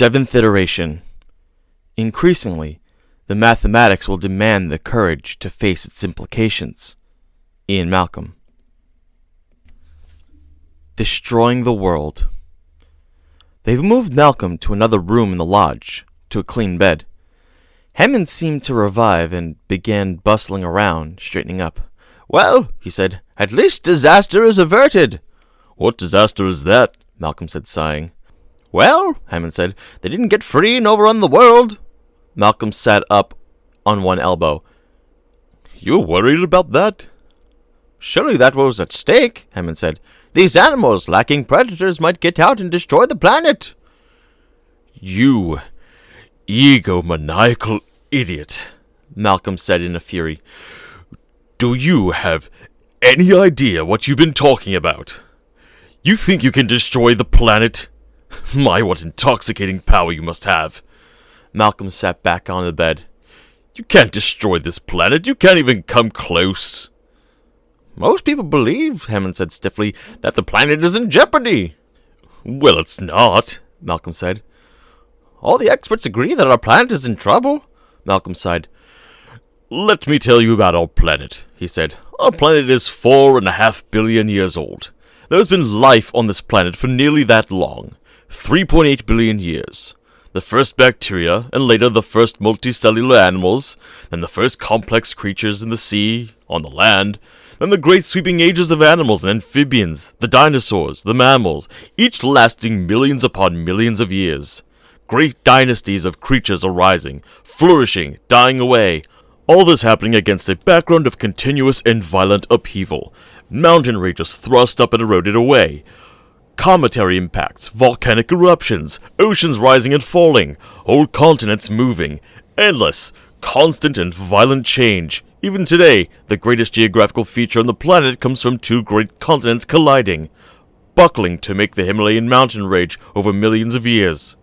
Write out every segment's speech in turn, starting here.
Seventh iteration. Increasingly, the mathematics will demand the courage to face its implications. Ian Malcolm. Destroying the world. They've moved Malcolm to another room in the lodge, to a clean bed. Hammond seemed to revive and began bustling around, straightening up. "Well," he said, "at least disaster is averted." "What disaster is that?" Malcolm said, sighing. "Well," Hammond said, "they didn't get free and overrun the world." Malcolm sat up on one elbow. "You worried about that?" "Surely that was at stake," Hammond said. "These animals, lacking predators, might get out and destroy the planet." "You egomaniacal idiot," Malcolm said in a fury. "Do you have any idea what you've been talking about? You think you can destroy the planet? My, what intoxicating power you must have." Malcolm sat back on the bed. "You can't destroy this planet. You can't even come close." "Most people believe," Hammond said stiffly, "that the planet is in jeopardy." "Well, it's not," Malcolm said. "All the experts agree that our planet is in trouble," Malcolm sighed. "Let me tell you about our planet," he said. "Our planet is 4.5 billion years old. There's been life on this planet for nearly that long. 3.8 billion years. The first bacteria, and later the first multicellular animals, then the first complex creatures in the sea, on the land, then the great sweeping ages of animals and amphibians, the dinosaurs, the mammals, each lasting millions upon millions of years. Great dynasties of creatures arising, flourishing, dying away. All this happening against a background of continuous and violent upheaval. Mountain ranges thrust up and eroded away. Cometary impacts, volcanic eruptions, oceans rising and falling, whole continents moving, endless, constant and violent change. Even today, the greatest geographical feature on the planet comes from two great continents colliding, buckling to make the Himalayan mountain range over millions of years.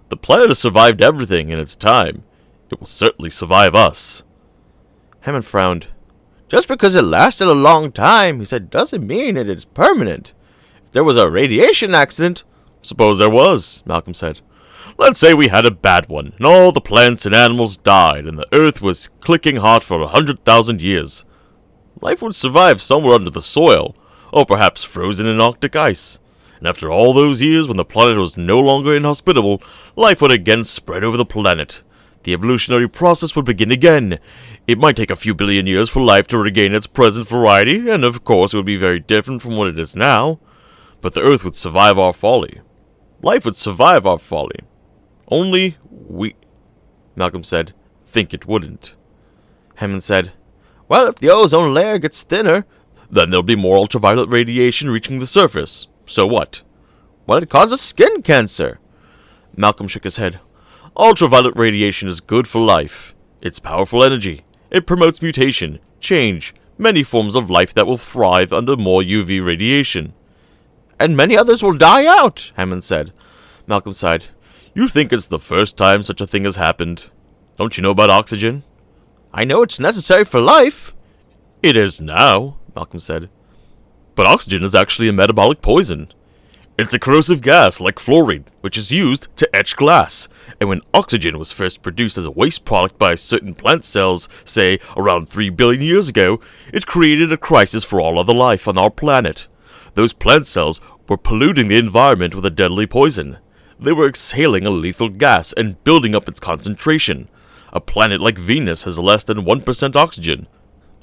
The planet has survived everything in its time. It will certainly survive us." Hammond frowned. "Just because it lasted a long time," he said, "doesn't mean it is permanent. There was a radiation accident." "Suppose there was," Malcolm said. "Let's say we had a bad one, and all the plants and animals died, and the Earth was clicking hot for 100,000 years. Life would survive somewhere under the soil, or perhaps frozen in Arctic ice. And after all those years, when the planet was no longer inhospitable, life would again spread over the planet. The evolutionary process would begin again. It might take a few billion years for life to regain its present variety, and of course it would be very different from what it is now. But the Earth would survive our folly. Life would survive our folly. Only we," Malcolm said, "think it wouldn't." Hammond said, "Well, if the ozone layer gets thinner, then there'll be more ultraviolet radiation reaching the surface. So what?" "Well, it causes skin cancer." Malcolm shook his head. "Ultraviolet radiation is good for life. It's powerful energy. It promotes mutation, change, many forms of life that will thrive under more UV radiation." "And many others will die out," Hammond said. Malcolm sighed. "You think it's the first time such a thing has happened? Don't you know about oxygen?" "I know it's necessary for life." "It is now," Malcolm said. "But oxygen is actually a metabolic poison. It's a corrosive gas, like fluorine, which is used to etch glass. And when oxygen was first produced as a waste product by certain plant cells, say, around 3 billion years ago, it created a crisis for all other life on our planet. Those plant cells were polluting the environment with a deadly poison. They were exhaling a lethal gas and building up its concentration. A planet like Venus has less than 1% oxygen.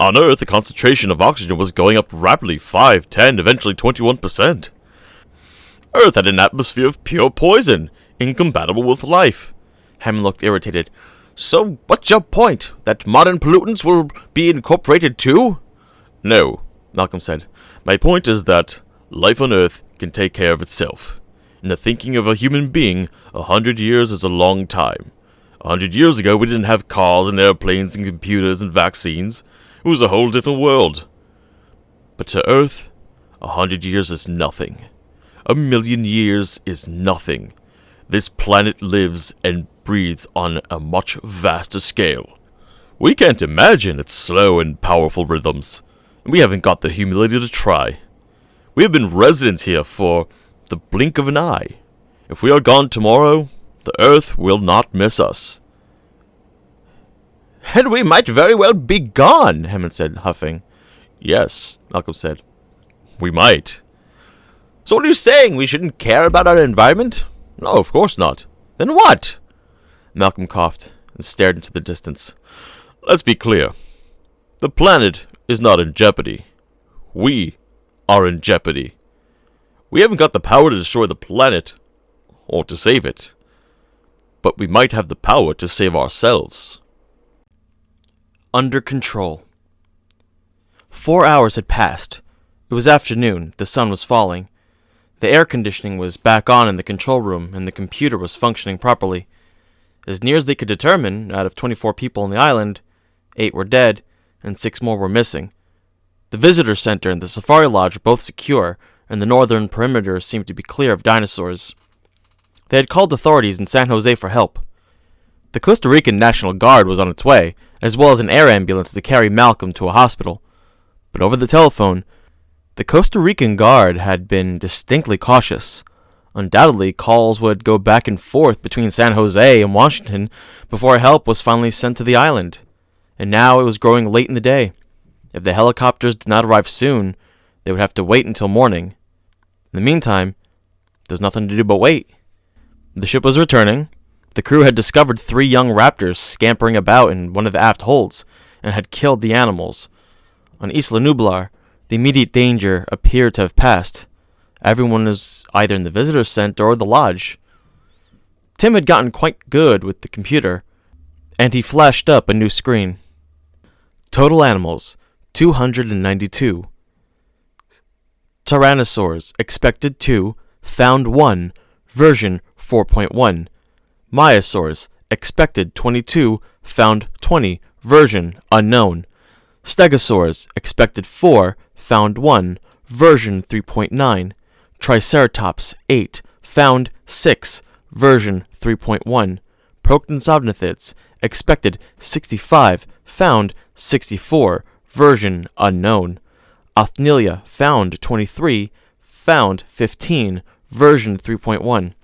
On Earth, the concentration of oxygen was going up rapidly, 5, 10, eventually 21%. Earth had an atmosphere of pure poison, incompatible with life." Hammond looked irritated. "So what's your point? That modern pollutants will be incorporated too?" "No," Malcolm said. "My point is that life on Earth can take care of itself. In the thinking of a human being, 100 years is a long time. 100 years ago, we didn't have cars and airplanes and computers and vaccines. It was a whole different world. But to Earth, 100 years is nothing. 1,000,000 years is nothing. This planet lives and breathes on a much vaster scale. We can't imagine its slow and powerful rhythms. We haven't got the humility to try. We have been residents here for the blink of an eye. If we are gone tomorrow, The Earth will not miss us. And we might very well be gone, Hammond said, huffing. Yes, Malcolm said. we might. So what are you saying? We shouldn't care about our environment? No, of course not. Then what? Malcolm coughed and stared into the distance. Let's be clear. The planet is not in jeopardy. We are in jeopardy. We haven't got the power to destroy the planet, or to save it. But we might have the power to save ourselves. Under control. 4 hours had passed. It was afternoon. The sun was falling. The air conditioning was back on in the control room, and the computer was functioning properly. As near as they could determine, out of 24 people on the island, 8 were dead, and 6 more were missing. The visitor center and the safari lodge were both secure, and the northern perimeter seemed to be clear of dinosaurs. They had called authorities in San Jose for help. The Costa Rican National Guard was on its way, as well as an air ambulance to carry Malcolm to a hospital. But over the telephone, the Costa Rican Guard had been distinctly cautious. Undoubtedly, calls would go back and forth between San Jose and Washington before help was finally sent to the island. And now it was growing late in the day. If the helicopters did not arrive soon, they would have to wait until morning. In the meantime, there was nothing to do but wait. The ship was returning. The crew had discovered 3 young raptors scampering about in one of the aft holds, and had killed the animals. On Isla Nublar, the immediate danger appeared to have passed. Everyone was either in the visitor center or the lodge. Tim had gotten quite good with the computer, and he flashed up a new screen. Total animals, 292. Tyrannosaurs, expected 2, found 1, version 4.1. Myosaurs, expected 22, found 20, version unknown. Stegosaurs, expected 4, found 1, version 3.9. Triceratops, 8, found 6, version 3.1. Proctonsomnithids, expected 65, found 64, version unknown. Othnilia, found 23, found 15, version 3.1.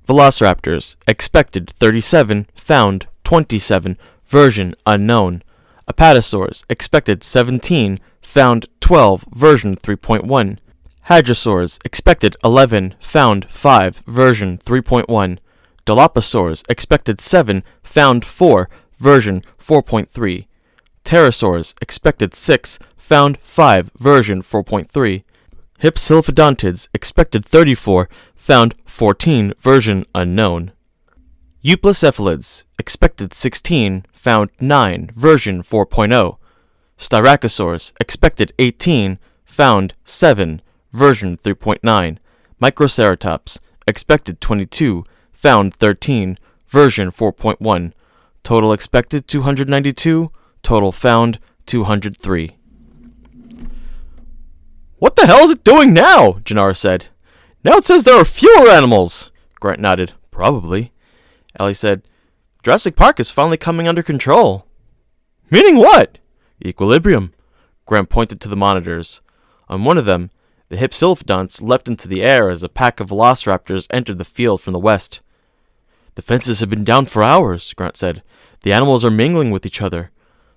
Velociraptors, expected 37, found 27, version unknown. Apatosaurs, expected 17, found 12, version 3.1. Hadrosaurs, expected 11, found 5, version 3.1. Dilophosaurs, expected 7, found 4, version 4.3. Pterosaurs, expected 6, found 5, version 4.3. Hypsilophodontids, expected 34, found 14, version unknown. Eupliocephalids, expected 16, found 9, version 4.0. Styracosaurs, expected 18, found 7, version 3.9. Microceratops, expected 22, found 13, version 4.1. Total expected 292, total found 203. What the hell is it doing now? Gennaro said. Now it says there are fewer animals. Grant nodded. Probably. Ellie said, Jurassic Park is finally coming under control. Meaning what? Equilibrium. Grant pointed to the monitors. On one of them, the Hypsilophodonts leapt into the air as a pack of velociraptors entered the field from the west. The fences have been down for hours, Grant said. The animals are mingling with each other.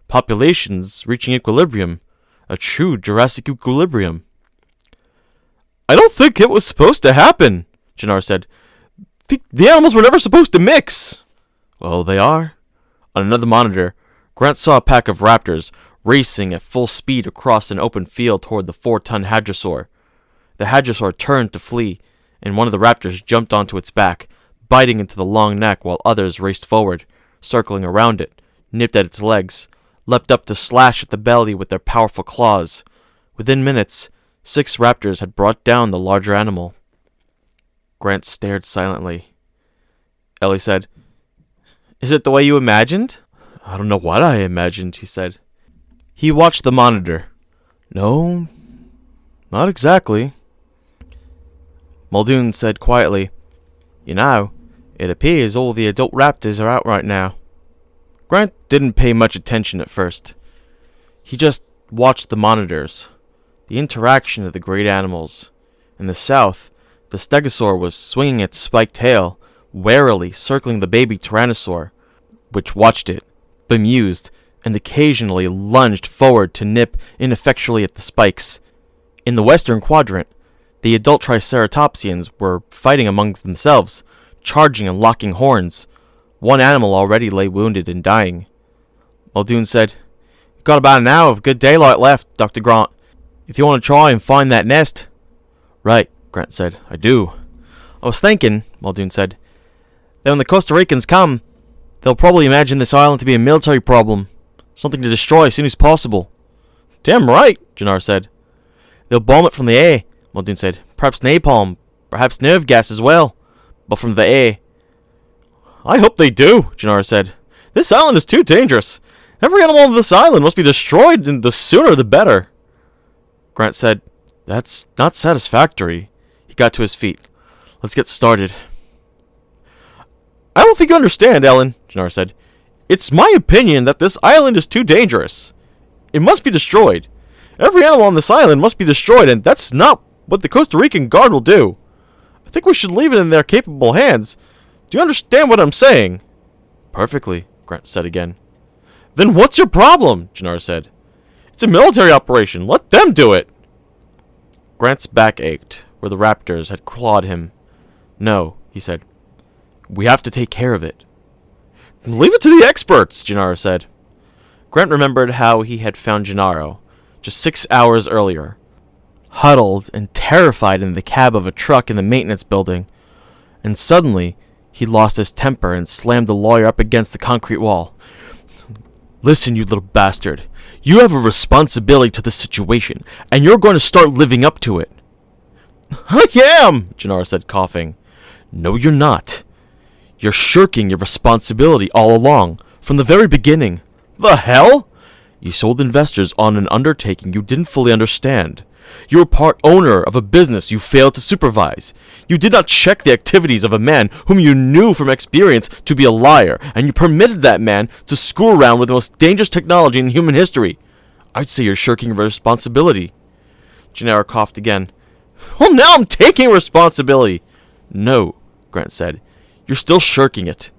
Populations reaching equilibrium. A true Jurassic equilibrium. I don't think it was supposed to happen, Gennaro said. The animals were never supposed to mix. Well, they are. On another monitor, Grant saw a pack of raptors racing at full speed across an open field toward the 4-ton hadrosaur. The hadrosaur turned to flee, and one of the raptors jumped onto its back, biting into the long neck while others raced forward, circling around it, nipped at its legs, leapt up to slash at the belly with their powerful claws. Within minutes, 6 raptors had brought down the larger animal. Grant stared silently. Ellie said, Is it the way you imagined? I don't know what I imagined, he said. He watched the monitor. No, not exactly. Muldoon said quietly, You know, it appears all the adult raptors are out right now. Grant didn't pay much attention at first. He just watched the monitors. The interaction of the great animals. In the south, the stegosaur was swinging its spiked tail, warily circling the baby tyrannosaur, which watched it, bemused, and occasionally lunged forward to nip ineffectually at the spikes. In the western quadrant, the adult Triceratopsians were fighting amongst themselves, charging and locking horns. One animal already lay wounded and dying. Muldoon said, "We've got about an hour of good daylight left, Dr. Grant, if you want to try and find that nest." "Right," Grant said. "I do." "I was thinking," Muldoon said, "that when the Costa Ricans come, they'll probably imagine this island to be a military problem, something to destroy as soon as possible." "Damn right," Jannar said. "They'll bomb it from the air," Muldoon said. "Perhaps napalm, perhaps nerve gas as well, but from the air." "I hope they do," Jannar said. "This island is too dangerous. Every animal on this island must be destroyed, and the sooner the better." Grant said, "That's not satisfactory." He got to his feet. "Let's get started." "I don't think you understand, Ellen," Jannar said. "It's my opinion that this island is too dangerous. It must be destroyed. Every animal on this island must be destroyed, and that's not what the Costa Rican Guard will do. I think we should leave it in their capable hands. Do you understand what I'm saying?" "Perfectly," Grant said again. "Then what's your problem?" Jannar said. "It's a military operation. Let them do it." Grant's back ached, where the raptors had clawed him. "No," he said. "We have to take care of it." "Leave it to the experts," Gennaro said. Grant remembered how he had found Gennaro, just 6 hours earlier, huddled and terrified in the cab of a truck in the maintenance building, and suddenly he lost his temper and slammed the lawyer up against the concrete wall. "Listen, you little bastard. You have a responsibility to the situation, and you're going to start living up to it." "I am," Gennaro said, coughing. "No, you're not. You're shirking your responsibility all along, from the very beginning." "The hell?" "You sold investors on an undertaking you didn't fully understand. You were part owner of a business you failed to supervise. You did not check the activities of a man whom you knew from experience to be a liar, and you permitted that man to screw around with the most dangerous technology in human history. I'd say you're shirking your responsibility." Gennaro coughed again. "Well, now I'm taking responsibility." "No," Grant said. "You're still shirking it,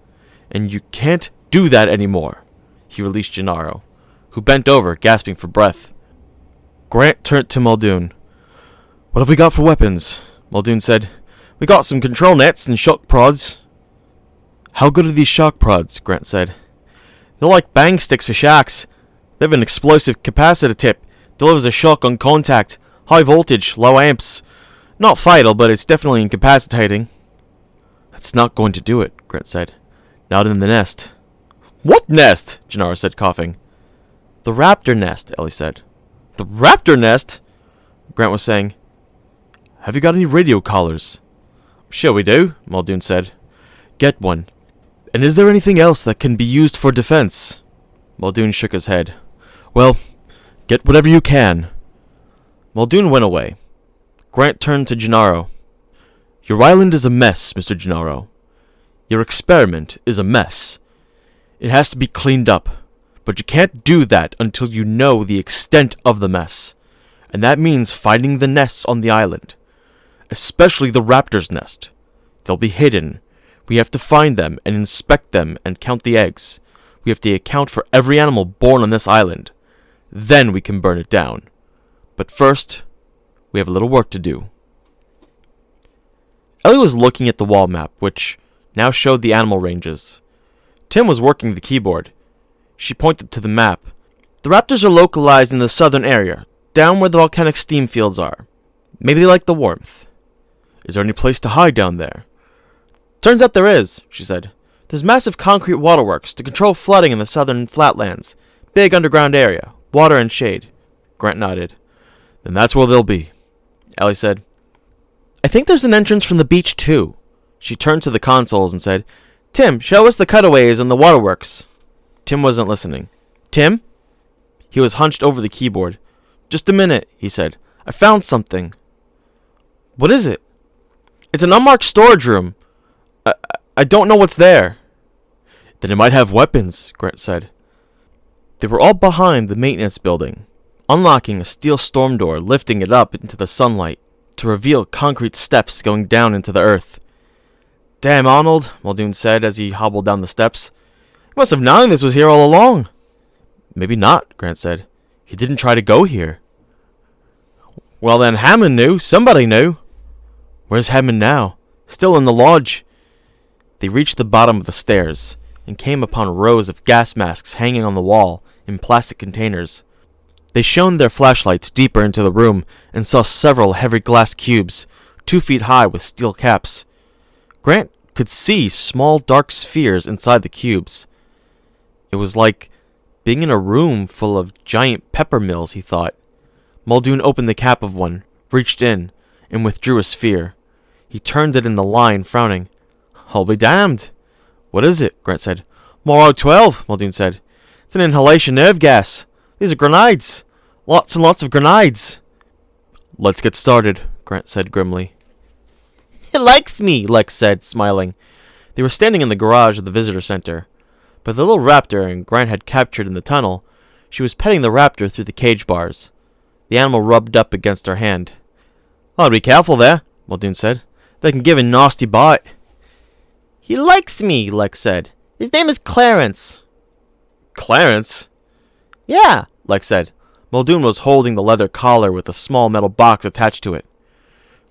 and you can't do that anymore." He released Gennaro, who bent over, gasping for breath. Grant turned to Muldoon. "What have we got for weapons?" Muldoon said. "We got some control nets and shock prods." "How good are these shock prods?" Grant said. "They're like bang sticks for sharks. They have an explosive capacitor tip, delivers a shock on contact, high voltage, low amps. Not fatal, but it's definitely incapacitating." "That's not going to do it," Grant said. "Not in the nest." "What nest?" Gennaro said, coughing. "The raptor nest," Ellie said. "The raptor nest?" Grant was saying. "Have you got any radio collars?" "Sure we do," Muldoon said. "Get one. And is there anything else that can be used for defense?" Muldoon shook his head. "Well, get whatever you can." Muldoon went away. Grant turned to Gennaro. "Your island is a mess, Mr. Gennaro. Your experiment is a mess. It has to be cleaned up. But you can't do that until you know the extent of the mess. And that means finding the nests on the island. Especially the raptor's nest. They'll be hidden. We have to find them and inspect them and count the eggs. We have to account for every animal born on this island. Then we can burn it down. But first, we have a little work to do." Ellie was looking at the wall map, which now showed the animal ranges. Tim was working the keyboard. She pointed to the map. "The raptors are localized in the southern area, down where the volcanic steam fields are. Maybe they like the warmth." "Is there any place to hide down there?" "Turns out there is," she said. "There's massive concrete waterworks to control flooding in the southern flatlands. Big underground area, water and shade." Grant nodded. "Then that's where they'll be." Ellie said, "I think there's an entrance from the beach too." She turned to the consoles and said, "Tim, show us the cutaways and the waterworks." Tim wasn't listening. "Tim?" He was hunched over the keyboard. "Just a minute," he said. "I found something." "What is it?" "It's an unmarked storage room. I don't know what's there." "Then it might have weapons," Grant said. They were all behind the maintenance building, unlocking a steel storm door, lifting it up into the sunlight to reveal concrete steps going down into the earth. Damn, Arnold, Muldoon said as he hobbled down the steps. You must have known this was here all along. Maybe not, Grant said. He didn't try to go here. Well then, Hammond knew. Somebody knew. Where's Hammond now? Still in the lodge. They reached the bottom of the stairs and came upon rows of gas masks hanging on the wall in plastic containers. They shone their flashlights deeper into the room and saw several heavy glass cubes, 2 feet high with steel caps. Grant could see small dark spheres inside the cubes. It was like being in a room full of giant pepper mills, he thought. Muldoon opened the cap of one, reached in, and withdrew a sphere. He turned it in the line, frowning. I'll be damned. What is it? Grant said. Morrow 12, Muldoon said. It's an inhalation nerve gas. These are grenades. Lots and lots of grenades. Let's get started, Grant said grimly. It likes me, Lex said, smiling. They were standing in the garage of the visitor center. By the little raptor Grant had captured in the tunnel, she was petting the raptor through the cage bars. The animal rubbed up against her hand. I'll be careful there, Muldoon said. They can give a nasty bite. He likes me, Lex said. His name is Clarence. Clarence? Yeah, Lex said. Muldoon was holding the leather collar with a small metal box attached to it.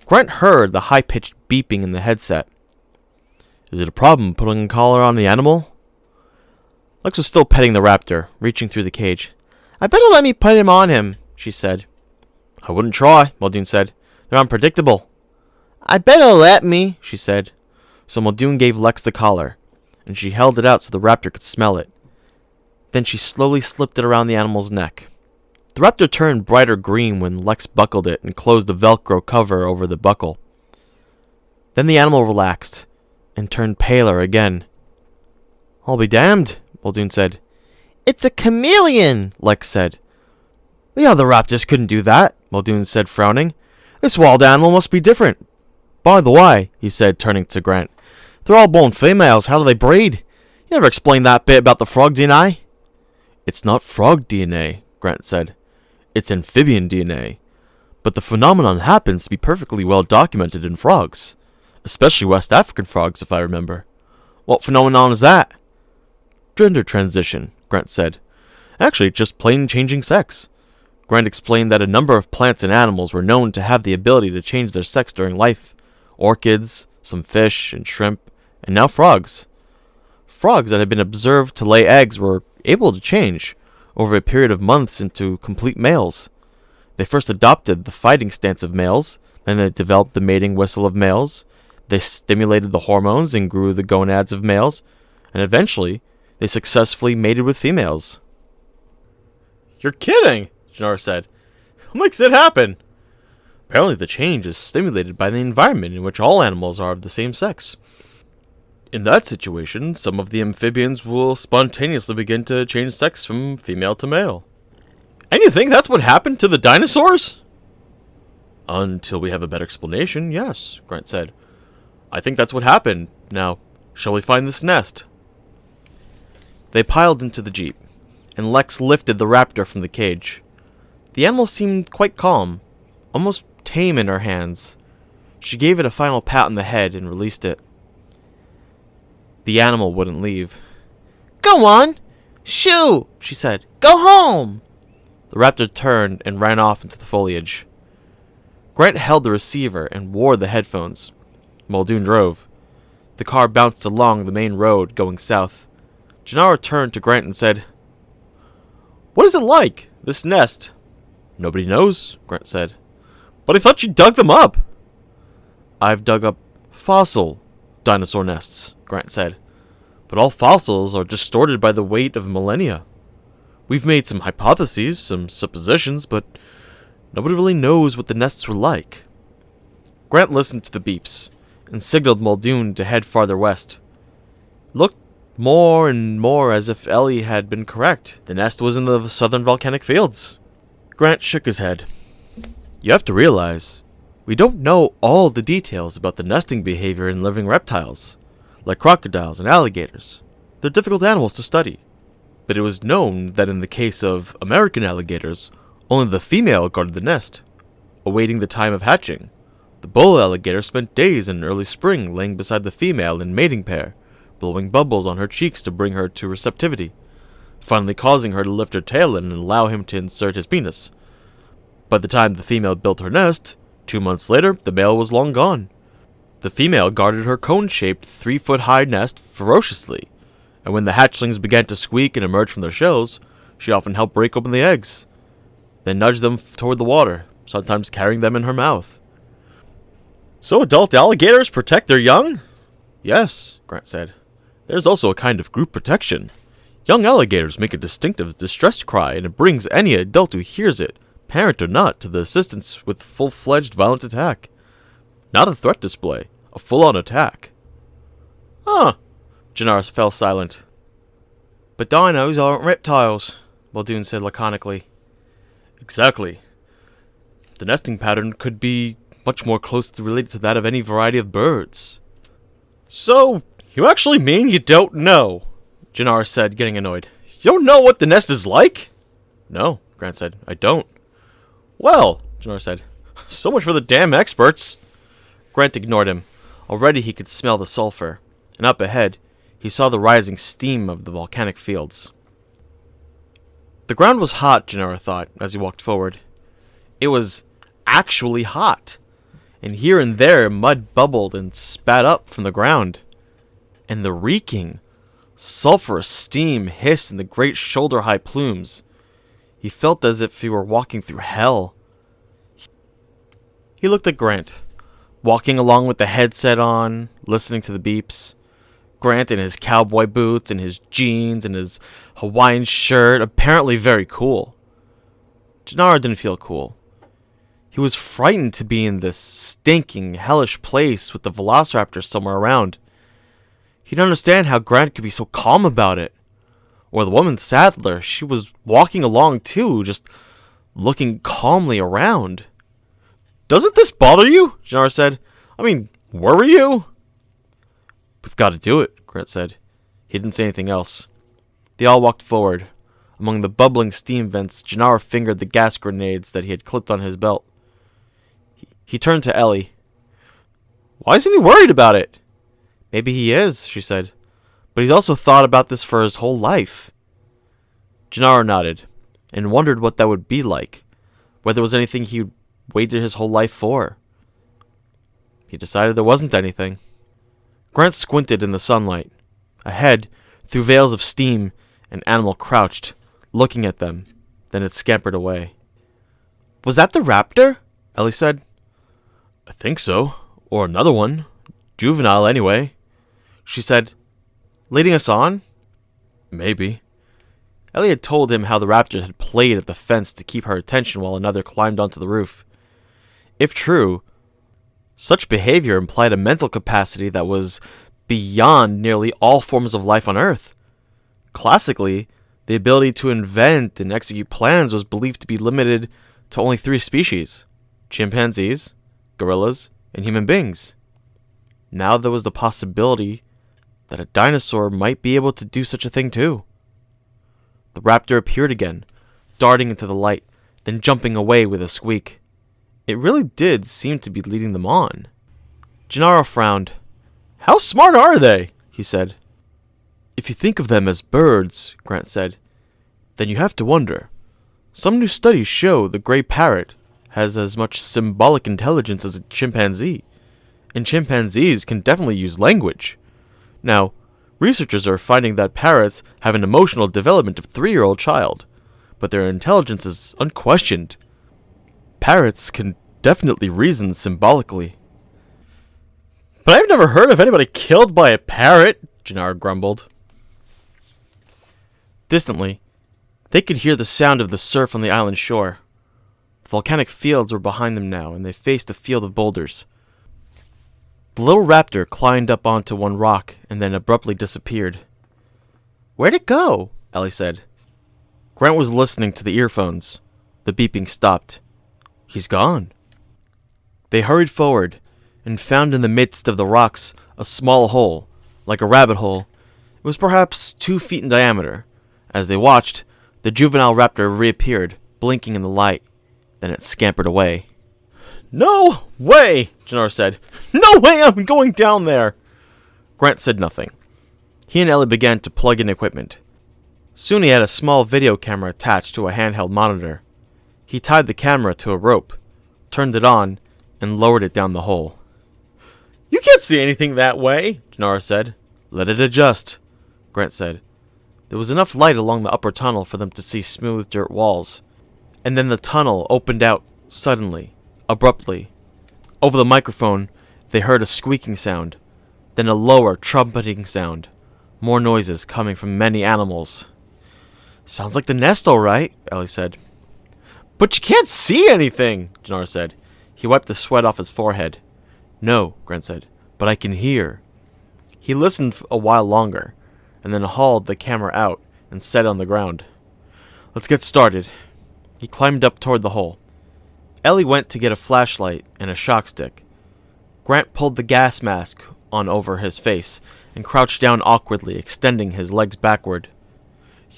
Grant heard the high-pitched beeping in the headset. Is it a problem putting a collar on the animal? Lex was still petting the raptor, reaching through the cage. I better let me put him on him, she said. I wouldn't try, Muldoon said. They're unpredictable. I better let me, she said. So Muldoon gave Lex the collar, and she held it out so the raptor could smell it. Then she slowly slipped it around the animal's neck. The raptor turned brighter green when Lex buckled it and closed the Velcro cover over the buckle. Then the animal relaxed and turned paler again. I'll be damned, Muldoon said. It's a chameleon, Lex said. The other raptors couldn't do that, Muldoon said, frowning. This wild animal must be different. By the way, he said, turning to Grant, they're all born females. How do they breed? You never explained that bit about the frog DNA. It's not frog DNA, Grant said. It's amphibian DNA. But the phenomenon happens to be perfectly well documented in frogs. Especially West African frogs, if I remember. What phenomenon is that? Gender transition, Grant said. Actually, just plain changing sex. Grant explained that a number of plants and animals were known to have the ability to change their sex during life. Orchids, some fish and shrimp, and now frogs. Frogs that had been observed to lay eggs were able to change, over a period of months, into complete males. They first adopted the fighting stance of males, then they developed the mating whistle of males, they stimulated the hormones and grew the gonads of males, and eventually, they successfully mated with females. You're kidding, Janara said. What makes it happen? Apparently the change is stimulated by the environment in which all animals are of the same sex. In that situation, some of the amphibians will spontaneously begin to change sex from female to male. And you think that's what happened to the dinosaurs? Until we have a better explanation, yes, Grant said. I think that's what happened. Now, shall we find this nest? They piled into the jeep, and Lex lifted the raptor from the cage. The animal seemed quite calm, almost tame in her hands. She gave it a final pat on the head and released it. The animal wouldn't leave. Go on! Shoo! She said. Go home! The raptor turned and ran off into the foliage. Grant held the receiver and wore the headphones. Muldoon drove. The car bounced along the main road going south. Gennaro turned to Grant and said, What is it like, this nest? Nobody knows, Grant said. But I thought you dug them up. I've dug up fossil dinosaur nests, Grant said. But all fossils are distorted by the weight of millennia. We've made some hypotheses, some suppositions, but nobody really knows what the nests were like. Grant listened to the beeps and signaled Muldoon to head farther west. It looked more and more as if Ellie had been correct. The nest was in the southern volcanic fields. Grant shook his head. You have to realize, we don't know all the details about the nesting behavior in living reptiles, like crocodiles and alligators. They're difficult animals to study. But it was known that in the case of American alligators, only the female guarded the nest, awaiting the time of hatching, The bull alligator spent days in early spring laying beside the female in mating pair, blowing bubbles on her cheeks to bring her to receptivity, finally causing her to lift her tail in and allow him to insert his penis. By the time the female built her nest, 2 months later, the male was long gone. The female guarded her cone-shaped 3-foot-high nest ferociously, and when the hatchlings began to squeak and emerge from their shells, she often helped break open the eggs, then nudged them toward the water, sometimes carrying them in her mouth. So adult alligators protect their young? Yes, Grant said. There's also a kind of group protection. Young alligators make a distinctive distress cry, and it brings any adult who hears it, parent or not, to the assistance with full-fledged violent attack. Not a threat display, a full-on attack. Huh. Janara fell silent. But dinos aren't reptiles, Muldoon said laconically. Exactly. The nesting pattern could be much more closely related to that of any variety of birds. So, you actually mean you don't know? Janara said, getting annoyed. You don't know what the nest is like? No, Grant said. I don't. Well, Janara said, so much for the damn experts. Grant ignored him. Already he could smell the sulfur, and up ahead, he saw the rising steam of the volcanic fields. The ground was hot, Janara thought, as he walked forward. It was actually hot, and here and there mud bubbled and spat up from the ground. And the reeking, sulphurous steam hissed in the great shoulder-high plumes. He felt as if he were walking through hell. He looked at Grant, walking along with the headset on, listening to the beeps. Grant in his cowboy boots and his jeans and his Hawaiian shirt, apparently very cool. Janara didn't feel cool. He was frightened to be in this stinking, hellish place with the velociraptor somewhere around. He didn't understand how Grant could be so calm about it. Or the woman Sadler, she was walking along too, just looking calmly around. Doesn't this bother you? Janara said. I mean, worry you? We've got to do it, Grant said. He didn't say anything else. They all walked forward. Among the bubbling steam vents, Janara fingered the gas grenades that he had clipped on his belt. He turned to Ellie. Why isn't he worried about it? Maybe he is, she said. But he's also thought about this for his whole life. Janara nodded, and wondered what that would be like, whether there was anything he'd waited his whole life for. He decided there wasn't anything. Grant squinted in the sunlight. Ahead, through veils of steam, an animal crouched, looking at them. Then it scampered away. Was that the raptor? Ellie said. I think so. Or another one. Juvenile, anyway. She said, leading us on? Maybe. Ellie had told him how the raptors had played at the fence to keep her attention while another climbed onto the roof. If true, such behavior implied a mental capacity that was beyond nearly all forms of life on Earth. Classically, the ability to invent and execute plans was believed to be limited to only 3 species: chimpanzees, gorillas, and human beings. Now there was the possibility that a dinosaur might be able to do such a thing too. The raptor appeared again, darting into the light, then jumping away with a squeak. It really did seem to be leading them on. Janara frowned. How smart are they? He said. If you think of them as birds, Grant said, then you have to wonder. Some new studies show the gray parrot has as much symbolic intelligence as a chimpanzee, and chimpanzees can definitely use language. Now, researchers are finding that parrots have an emotional development of 3-year-old child, but their intelligence is unquestioned. Parrots can definitely reason symbolically. But I've never heard of anybody killed by a parrot, Janara grumbled. Distantly, they could hear the sound of the surf on the island shore. The volcanic fields were behind them now, and they faced a field of boulders. The little raptor climbed up onto one rock and then abruptly disappeared. Where'd it go? Ellie said. Grant was listening to the earphones. The beeping stopped. He's gone. They hurried forward and found in the midst of the rocks a small hole, like a rabbit hole. It was perhaps 2 feet in diameter. As they watched, the juvenile raptor reappeared, blinking in the light. Then it scampered away. No way, Jannar said. No way I'm going down there. Grant said nothing. He and Ellie began to plug in equipment. Soon he had a small video camera attached to a handheld monitor. He tied the camera to a rope, turned it on, and lowered it down the hole. You can't see anything that way, Jannar said. Let it adjust, Grant said. There was enough light along the upper tunnel for them to see smooth dirt walls. And then the tunnel opened out suddenly, abruptly. Over the microphone, they heard a squeaking sound, then a lower, trumpeting sound. More noises coming from many animals. Sounds like the nest, all right, Ellie said. But you can't see anything, Jannar said. He wiped the sweat off his forehead. No, Grant said, but I can hear. He listened a while longer, and then hauled the camera out and set it on the ground. Let's get started. He climbed up toward the hole. Ellie went to get a flashlight and a shock stick. Grant pulled the gas mask on over his face and crouched down awkwardly, extending his legs backward.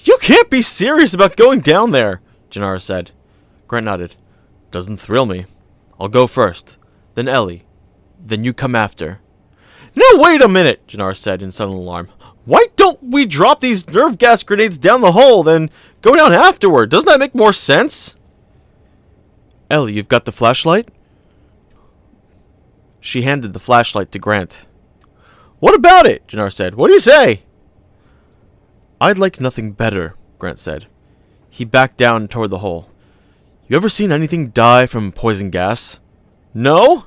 You can't be serious about going down there, Jannar said. Grant nodded. Doesn't thrill me. I'll go first, then Ellie, then you come after. No, wait a minute, Jannar said in sudden alarm. Why don't we drop these nerve gas grenades down the hole, then go down afterward? Doesn't that make more sense? Ellie, you've got the flashlight? She handed the flashlight to Grant. What about it? Jannar said. What do you say? I'd like nothing better, Grant said. He backed down toward the hole. You ever seen anything die from poison gas? No?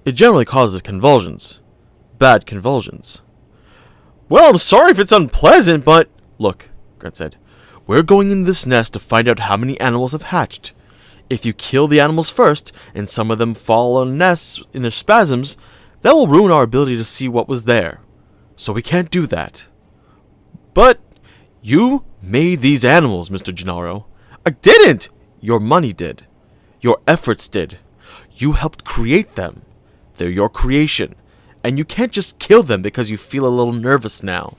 It generally causes convulsions. Bad convulsions. Well, I'm sorry if it's unpleasant, but... Look, Grant said. We're going into this nest to find out how many animals have hatched. If you kill the animals first, and some of them fall on nests in their spasms, that will ruin our ability to see what was there. So we can't do that. But you made these animals, Mr. Gennaro. I didn't! Your money did. Your efforts did. You helped create them. They're your creation. And you can't just kill them because you feel a little nervous now.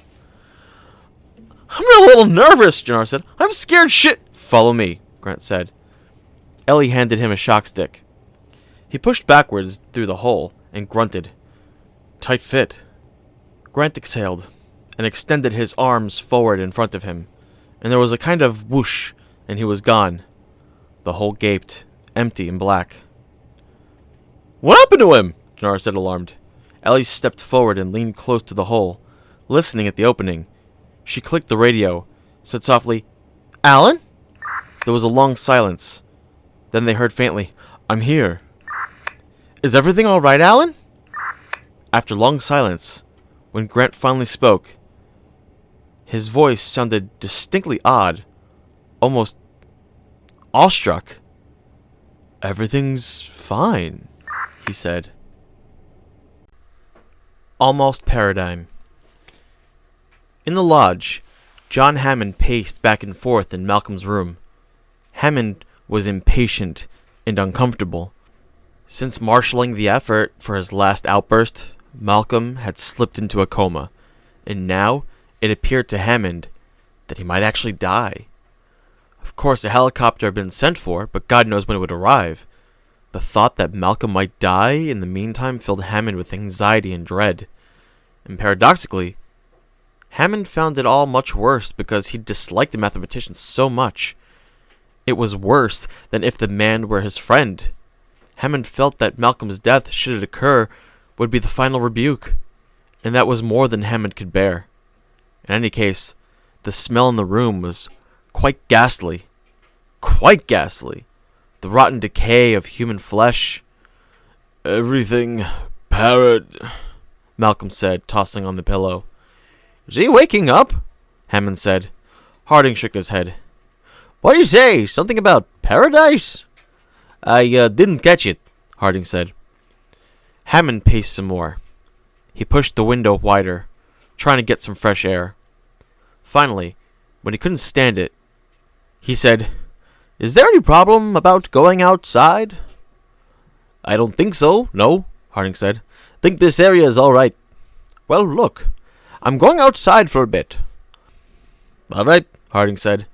I'm not a little nervous, Jannar said. I'm scared shit. Follow me, Grant said. Ellie handed him a shock stick. He pushed backwards through the hole and grunted. Tight fit. Grant exhaled and extended his arms forward in front of him, and there was a kind of whoosh, and he was gone. The hole gaped, empty and black. What happened to him? Jannar said, alarmed. Ellie stepped forward and leaned close to the hole, listening at the opening. She clicked the radio, said softly, Alan? There was a long silence. Then they heard faintly, I'm here. Is everything all right, Alan? After long silence, when Grant finally spoke, his voice sounded distinctly odd, almost awestruck. Everything's fine, he said. Almost Paradigm. In the lodge, John Hammond paced back and forth in Malcolm's room. Hammond was impatient and uncomfortable. Since marshalling the effort for his last outburst, Malcolm had slipped into a coma, and now it appeared to Hammond that he might actually die. Of course, a helicopter had been sent for, but God knows when it would arrive. The thought that Malcolm might die in the meantime filled Hammond with anxiety and dread. And paradoxically, Hammond found it all much worse because he disliked the mathematician so much. It was worse than if the man were his friend. Hammond felt that Malcolm's death, should it occur, would be the final rebuke, and that was more than Hammond could bear. In any case, the smell in the room was quite ghastly. Quite ghastly. The rotten decay of human flesh. Everything Malcolm said, tossing on the pillow. Is he waking up? Hammond said. Harding shook his head. What do you say? Something about paradise? I didn't catch it, Harding said. Hammond paced some more. He pushed the window wider, trying to get some fresh air. Finally, when he couldn't stand it, he said, Is there any problem about going outside? I don't think so, no, Harding said. Think this area is all right. Well, look, I'm going outside for a bit. All right, Harding said.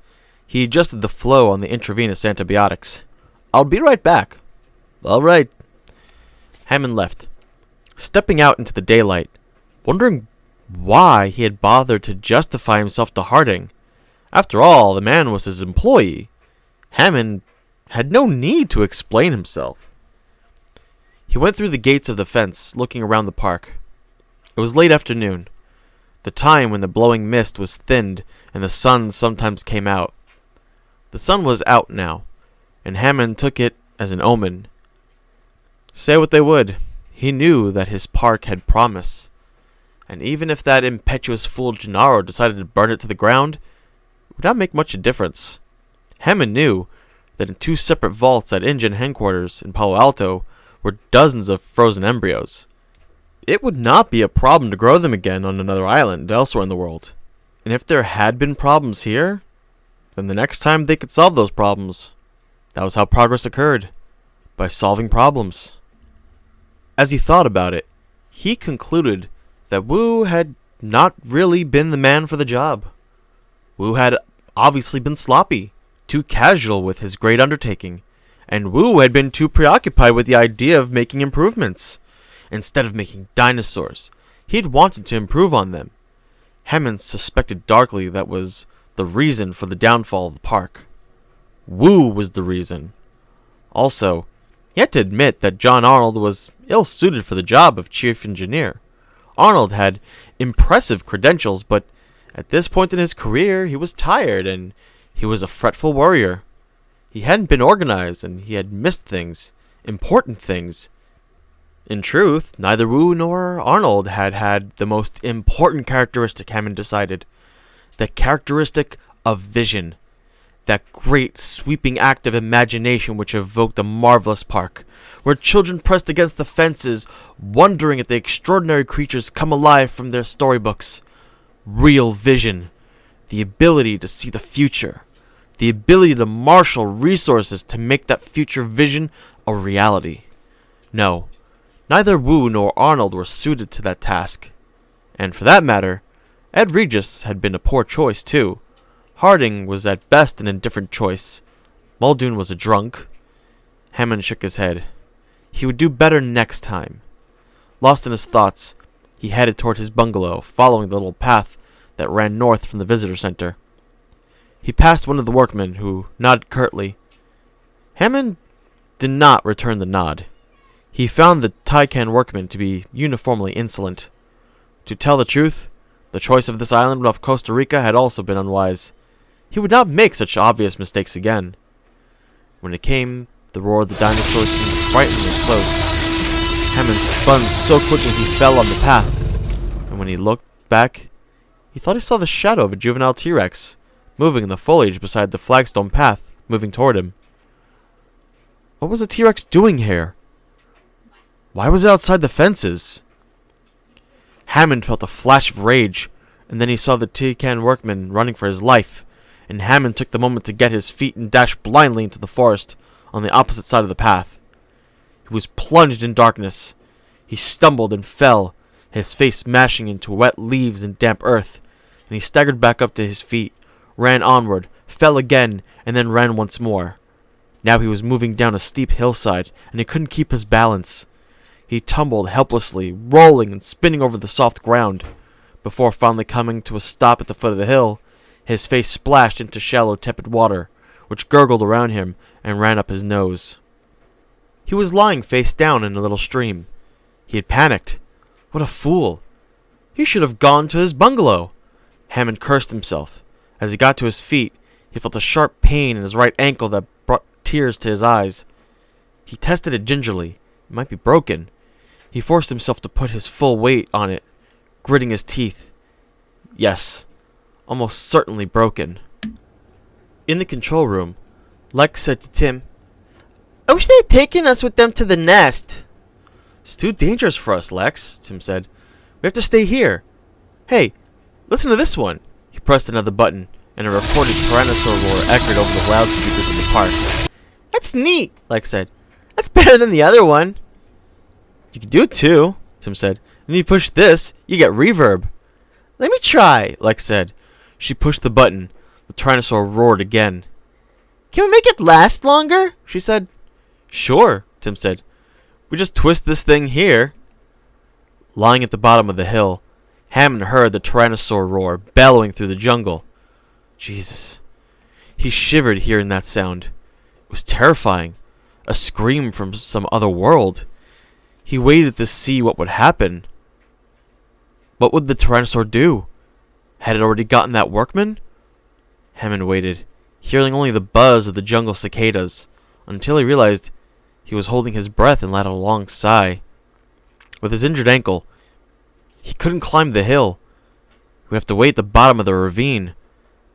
He adjusted the flow on the intravenous antibiotics. I'll be right back. All right. Hammond left, stepping out into the daylight, wondering why he had bothered to justify himself to Harding. After all, the man was his employee. Hammond had no need to explain himself. He went through the gates of the fence, looking around the park. It was late afternoon, the time when the blowing mist was thinned and the sun sometimes came out. The sun was out now, and Hammond took it as an omen. Say what they would, he knew that his park had promise, and even if that impetuous fool Gennaro decided to burn it to the ground, it would not make much difference. Hammond knew that in 2 separate vaults at InGen headquarters in Palo Alto were dozens of frozen embryos. It would not be a problem to grow them again on another island elsewhere in the world. And if there had been problems here, then the next time they could solve those problems. That was how progress occurred, by solving problems. As he thought about it, he concluded that Wu had not really been the man for the job. Wu had obviously been sloppy, too casual with his great undertaking, and Wu had been too preoccupied with the idea of making improvements. Instead of making dinosaurs, he had wanted to improve on them. Hammond suspected darkly that was the reason for the downfall of the park. Wu was the reason. Also, he had to admit that John Arnold was ill-suited for the job of chief engineer. Arnold had impressive credentials, but at this point in his career, he was tired and he was a fretful worrier. He hadn't been organized and he had missed things, important things. In truth, neither Wu nor Arnold had the most important characteristic, Hammond decided. The characteristic of vision. That great sweeping act of imagination which evoked a marvelous park, where children pressed against the fences, wondering at the extraordinary creatures come alive from their storybooks. Real vision. The ability to see the future. The ability to marshal resources to make that future vision a reality. No. Neither Wu nor Arnold were suited to that task. And for that matter, Ed Regis had been a poor choice too. Harding was at best an indifferent choice. Muldoon was a drunk. Hammond shook his head. He would do better next time. Lost in his thoughts, he headed toward his bungalow, following the little path that ran north from the visitor center. He passed one of the workmen, who nodded curtly. Hammond did not return the nod. He found the Taikan workman to be uniformly insolent. To tell the truth, the choice of this island off Costa Rica had also been unwise. He would not make such obvious mistakes again. When it came, the roar of the dinosaurs seemed frighteningly close. Hammond spun so quickly he fell on the path, and when he looked back, he thought he saw the shadow of a juvenile T-Rex, moving in the foliage beside the flagstone path, moving toward him. What was the T-Rex doing here? Why was it outside the fences? Hammond felt a flash of rage, and then he saw the Taikan workman running for his life, and Hammond took the moment to get his feet and dash blindly into the forest on the opposite side of the path. He was plunged in darkness. He stumbled and fell, his face smashing into wet leaves and damp earth, and he staggered back up to his feet, ran onward, fell again, and then ran once more. Now he was moving down a steep hillside, and he couldn't keep his balance. He tumbled helplessly, rolling and spinning over the soft ground. Before finally coming to a stop at the foot of the hill, his face splashed into shallow, tepid water, which gurgled around him and ran up his nose. He was lying face down in a little stream. He had panicked. What a fool! He should have gone to his bungalow! Hammond cursed himself. As he got to his feet, he felt a sharp pain in his right ankle that brought tears to his eyes. He tested it gingerly. It might be broken. He forced himself to put his full weight on it, gritting his teeth. Yes, almost certainly broken. In the control room, Lex said to Tim, "I wish they had taken us with them to the nest." "It's too dangerous for us, Lex," Tim said. "We have to stay here. Hey, listen to this one." He pressed another button, and a recorded tyrannosaur roar echoed over the loudspeakers in the park. "That's neat," Lex said. "That's better than the other one." "You can do it too," Tim said. "And if you push this, you get reverb." "Let me try," Lex said. She pushed the button. The tyrannosaur roared again. "Can we make it last longer?" she said. "Sure," Tim said. "We just twist this thing here." Lying at the bottom of the hill, Hammond heard the tyrannosaur roar bellowing through the jungle. Jesus. He shivered hearing that sound. It was terrifying. A scream from some other world. He waited to see what would happen. What would the tyrannosaur do? Had it already gotten that workman? Hammond waited, hearing only the buzz of the jungle cicadas, until he realized he was holding his breath and let out a long sigh. With his injured ankle, he couldn't climb the hill. He would have to wait at the bottom of the ravine.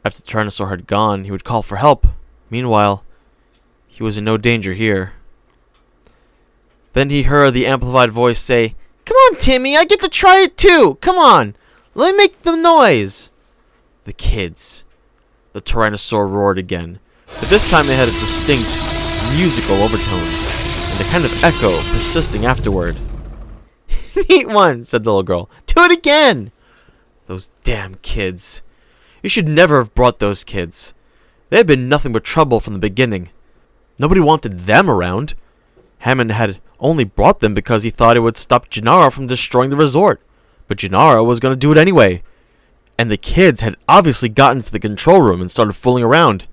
After the tyrannosaur had gone, he would call for help. Meanwhile, he was in no danger here. Then he heard the amplified voice say, "Come on, Timmy, I get to try it too! Come on! Let me make the noise!" The kids. The tyrannosaur roared again, but this time it had a distinct musical overtones, and a kind of echo persisting afterward. "Neat one," said the little girl. "Do it again!" Those damn kids. You should never have brought those kids. They had been nothing but trouble from the beginning. Nobody wanted them around. Hammond had only brought them because he thought it would stop Gennaro from destroying the resort. But Gennaro was going to do it anyway. And the kids had obviously gotten to the control room and started fooling around.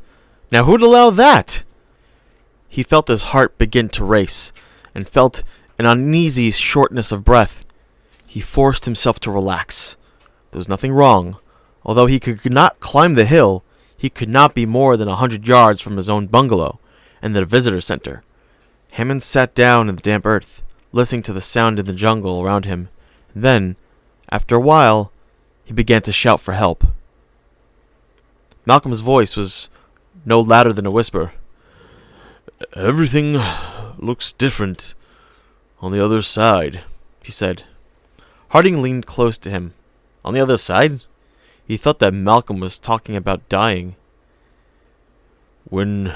Now who'd allow that? He felt his heart begin to race, and felt an uneasy shortness of breath. He forced himself to relax. There was nothing wrong. Although he could not climb the hill, he could not be more than 100 yards from his own bungalow and the visitor center. Hammond sat down in the damp earth, listening to the sound in the jungle around him. Then, after a while, he began to shout for help. Malcolm's voice was no louder than a whisper. "Everything looks different on the other side," he said. Harding leaned close to him. On the other side? He thought that Malcolm was talking about dying. "When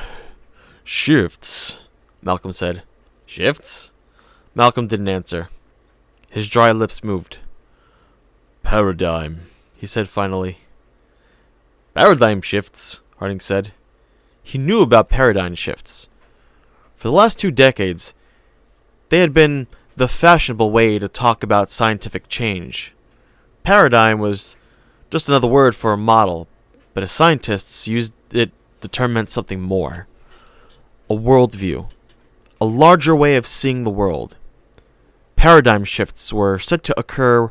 shifts," Malcolm said. "Shifts?" Malcolm didn't answer. His dry lips moved. "Paradigm," he said finally. "Paradigm shifts," Harding said. He knew about paradigm shifts. For the last 2 decades, they had been the fashionable way to talk about scientific change. Paradigm was just another word for a model, but as scientists used it, the term meant something more. A worldview. A larger way of seeing the world. Paradigm shifts were said to occur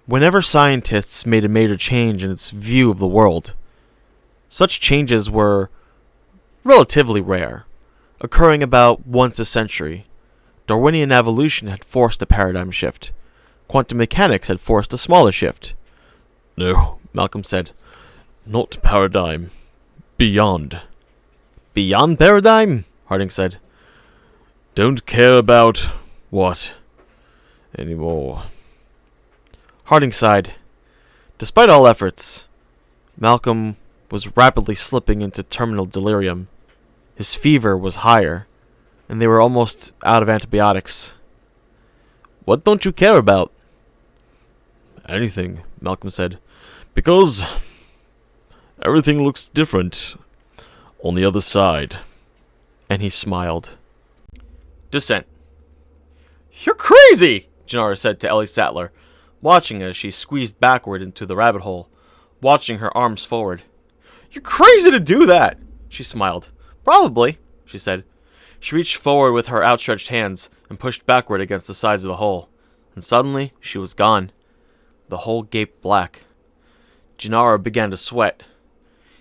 whenever scientists made a major change in its view of the world. Such changes were relatively rare, occurring about once a century. Darwinian evolution had forced a paradigm shift. Quantum mechanics had forced a smaller shift. "No," Malcolm said. "Not paradigm. Beyond." "Beyond paradigm?" Harding said. "Don't care about what anymore." Harding sighed. Despite all efforts, Malcolm was rapidly slipping into terminal delirium. His fever was higher, and they were almost out of antibiotics. "What don't you care about?" "Anything," Malcolm said. "Because everything looks different on the other side." And he smiled. Descent. "You're crazy," Gennaro said to Ellie Sattler, watching as she squeezed backward into the rabbit hole, watching her arms forward. "You're crazy to do that." She smiled. "Probably," she said. She reached forward with her outstretched hands and pushed backward against the sides of the hole. And suddenly, she was gone. The hole gaped black. Gennaro began to sweat.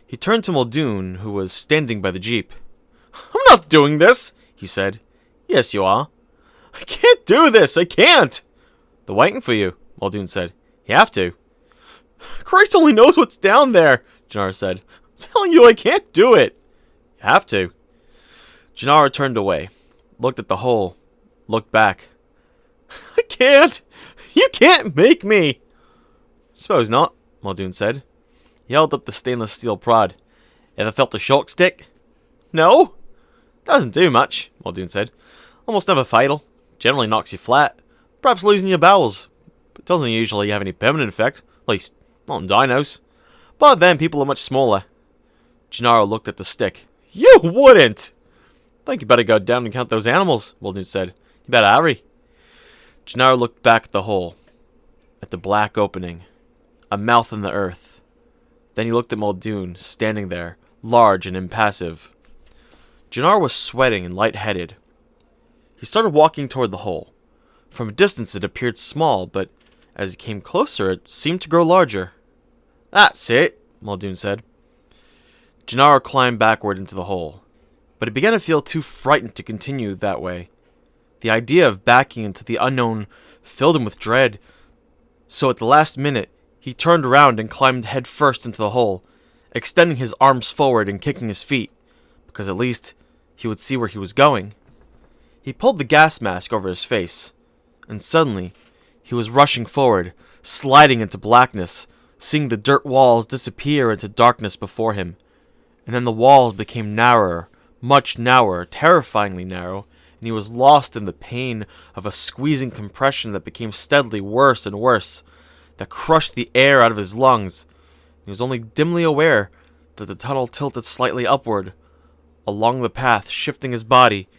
He turned to Muldoon, who was standing by the jeep. "I'm not doing this," he said. "Yes, you are." "I can't do this, I can't." "They're waiting for you," Muldoon said. "You have to." "Christ only knows what's down there," Gennaro said. "I'm telling you, I can't do it." "You have to." Gennaro turned away, looked at the hole, looked back. "I can't. You can't make me." "Suppose not," Muldoon said. He held up the stainless steel prod. "Ever felt a shark stick?" "No." "Doesn't do much," Muldoon said. "Almost never fatal. Generally knocks you flat. Perhaps losing your bowels. But doesn't usually have any permanent effect. At least, not in dinos. But then people are much smaller." Gennaro looked at the stick. "You wouldn't!" think you better go down and count those animals, Muldoon said. You better hurry. Gennaro looked back at the hole, at the black opening, a mouth in the earth. Then he looked at Muldoon, standing there, large and impassive. Gennaro was sweating and lightheaded. He started walking toward the hole. From a distance it appeared small, but as he came closer it seemed to grow larger. That's it, Muldoon said. Gennaro climbed backward into the hole, but he began to feel too frightened to continue that way. The idea of backing into the unknown filled him with dread, so at the last minute he turned around and climbed head first into the hole, extending his arms forward and kicking his feet, because at least he would see where he was going. He pulled the gas mask over his face, and suddenly he was rushing forward, sliding into blackness, seeing the dirt walls disappear into darkness before him. And then the walls became narrower, much narrower, terrifyingly narrow, and he was lost in the pain of a squeezing compression that became steadily worse and worse, that crushed the air out of his lungs. He was only dimly aware that the tunnel tilted slightly upward, along the path, shifting his body,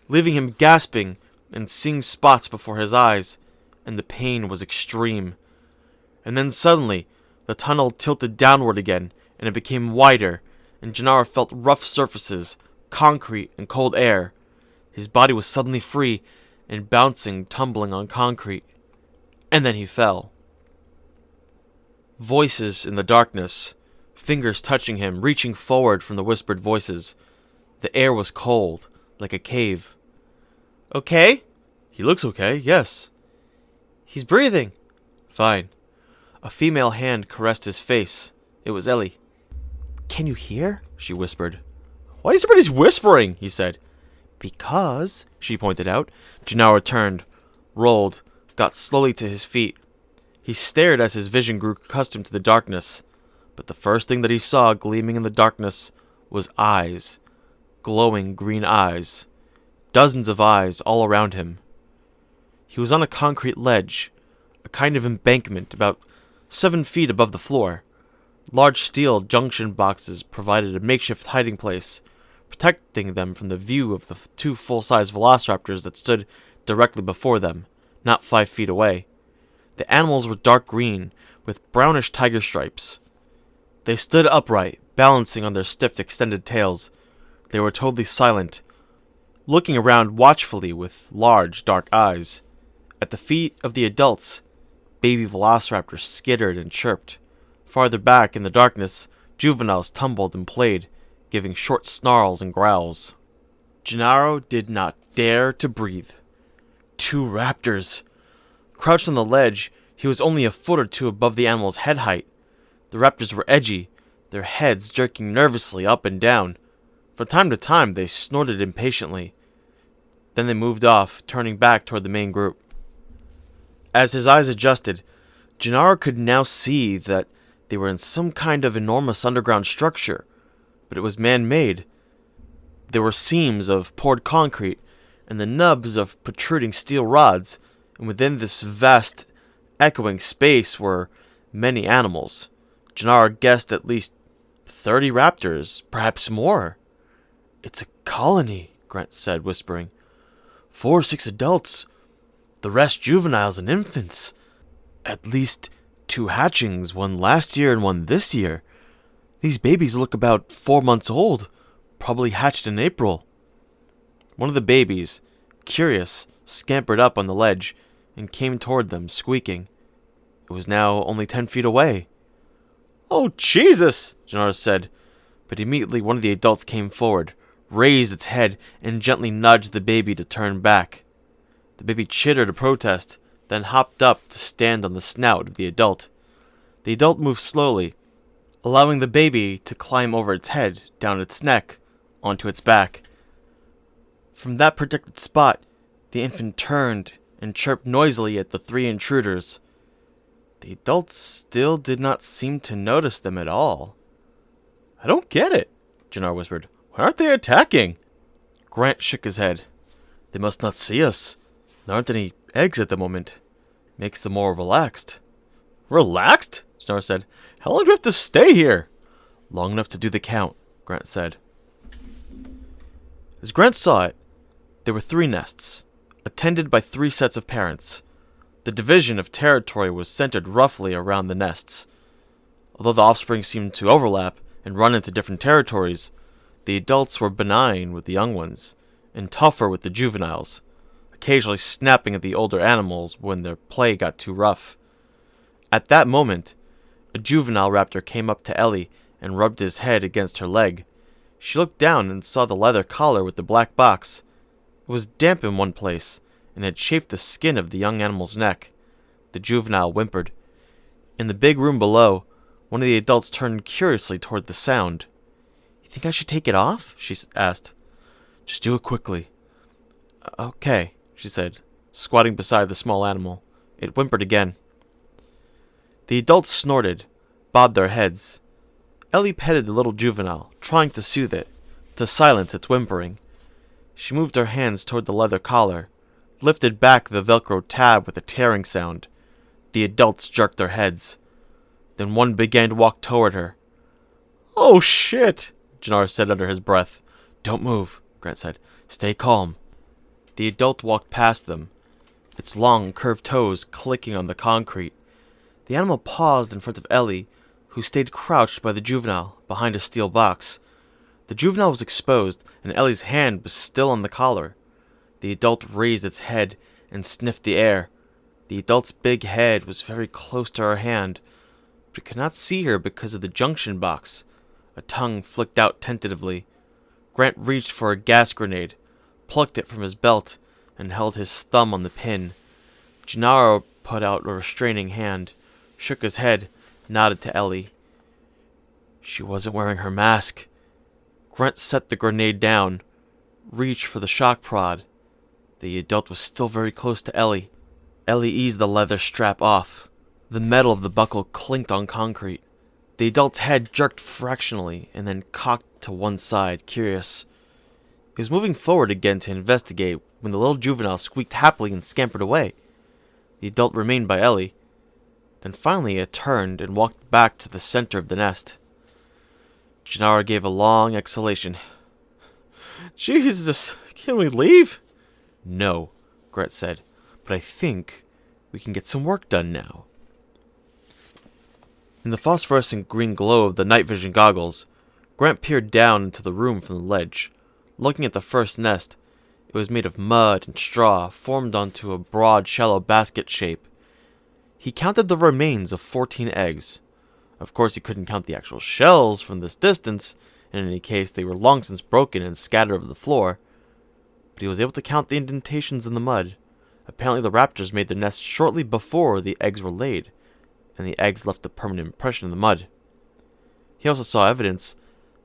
leaving him gasping and seeing spots before his eyes, and the pain was extreme. And then suddenly, the tunnel tilted downward again, and it became wider, and Gennaro felt rough surfaces, concrete and cold air. His body was suddenly free and bouncing, tumbling on concrete. And then he fell. Voices in the darkness, fingers touching him, reaching forward from the whispered voices. The air was cold, like a cave. Okay? He looks okay, yes. He's breathing. Fine. A female hand caressed his face. It was Ellie. Can you hear? She whispered. Why is everybody whispering? He said. Because, she pointed out. Gennaro turned, rolled, got slowly to his feet. He stared as his vision grew accustomed to the darkness, but the first thing that he saw gleaming in the darkness was eyes, glowing green eyes, dozens of eyes all around him. He was on a concrete ledge, a kind of embankment about 7 feet above the floor. Large steel junction boxes provided a makeshift hiding place, protecting them from the view of the 2 full-size velociraptors that stood directly before them, not 5 feet away. The animals were dark green, with brownish tiger stripes. They stood upright, balancing on their stiff, extended tails. They were totally silent, looking around watchfully with large, dark eyes. At the feet of the adults, baby velociraptors skittered and chirped. Farther back in the darkness, juveniles tumbled and played, giving short snarls and growls. Gennaro did not dare to breathe. 2 raptors. Crouched on the ledge, he was only a foot or 2 above the animal's head height. The raptors were edgy, their heads jerking nervously up and down. From time to time, they snorted impatiently. Then they moved off, turning back toward the main group. As his eyes adjusted, Gennaro could now see that they were in some kind of enormous underground structure, but it was man-made. There were seams of poured concrete and the nubs of protruding steel rods, and within this vast, echoing space were many animals. Gennaro guessed at least 30 raptors, perhaps more. It's a colony, Grant said, whispering. 4 or 6 adults, the rest juveniles and infants. At least 2 hatchings, one last year and one this year. These babies look about 4 months old, probably hatched in April. One of the babies, curious, scampered up on the ledge and came toward them, squeaking. It was now only 10 feet away. Oh, Jesus, Gennaro said, but immediately one of the adults came forward, raised its head, and gently nudged the baby to turn back. The baby chittered a protest, then hopped up to stand on the snout of the adult. The adult moved slowly, allowing the baby to climb over its head, down its neck, onto its back. From that protected spot, the infant turned and chirped noisily at the 3 intruders. The adults still did not seem to notice them at all. I don't get it, Gennaro whispered. Why aren't they attacking? Grant shook his head. They must not see us. There aren't any eggs at the moment. Makes them more relaxed. Relaxed? Gennaro said. How long do we have to stay here? Long enough to do the count, Grant said. As Grant saw it, there were 3 nests, attended by 3 sets of parents. The division of territory was centered roughly around the nests. Although the offspring seemed to overlap and run into different territories, the adults were benign with the young ones, and tougher with the juveniles, occasionally snapping at the older animals when their play got too rough. At that moment, a juvenile raptor came up to Ellie and rubbed his head against her leg. She looked down and saw the leather collar with the black box. It was damp in one place, and had chafed the skin of the young animal's neck. The juvenile whimpered. In the big room below, one of the adults turned curiously toward the sound. "You think I should take it off?" she asked. "Just do it quickly." "Okay," she said, squatting beside the small animal. It whimpered again. The adults snorted, bobbed their heads. Ellie petted the little juvenile, trying to soothe it, to silence its whimpering. She moved her hands toward the leather collar, lifted back the Velcro tab with a tearing sound. The adults jerked their heads. Then one began to walk toward her. "Oh, shit," Janara said under his breath. "Don't move," Grant said. "Stay calm." The adult walked past them, its long, curved toes clicking on the concrete. The animal paused in front of Ellie, who stayed crouched by the juvenile, behind a steel box. The juvenile was exposed, and Ellie's hand was still on the collar. The adult raised its head and sniffed the air. The adult's big head was very close to her hand, but it could not see her because of the junction box. A tongue flicked out tentatively. Grant reached for a gas grenade, plucked it from his belt, and held his thumb on the pin. Gennaro put out a restraining hand, shook his head, nodded to Ellie. She wasn't wearing her mask. Grant set the grenade down, reached for the shock prod. The adult was still very close to Ellie. Ellie eased the leather strap off. The metal of the buckle clinked on concrete. The adult's head jerked fractionally and then cocked to one side, curious. He was moving forward again to investigate when the little juvenile squeaked happily and scampered away. The adult remained by Ellie. Then finally it turned and walked back to the center of the nest. Gennaro gave a long exhalation. "Jesus, can we leave?" "No," Grant said, "but I think we can get some work done now." In the phosphorescent green glow of the night vision goggles, Grant peered down into the room from the ledge. Looking at the first nest, it was made of mud and straw, formed onto a broad, shallow basket shape. He counted the remains of 14 eggs. Of course, he couldn't count the actual shells from this distance. In any case, they were long since broken and scattered over the floor. But he was able to count the indentations in the mud. Apparently, the raptors made their nest shortly before the eggs were laid, and the eggs left a permanent impression in the mud. He also saw evidence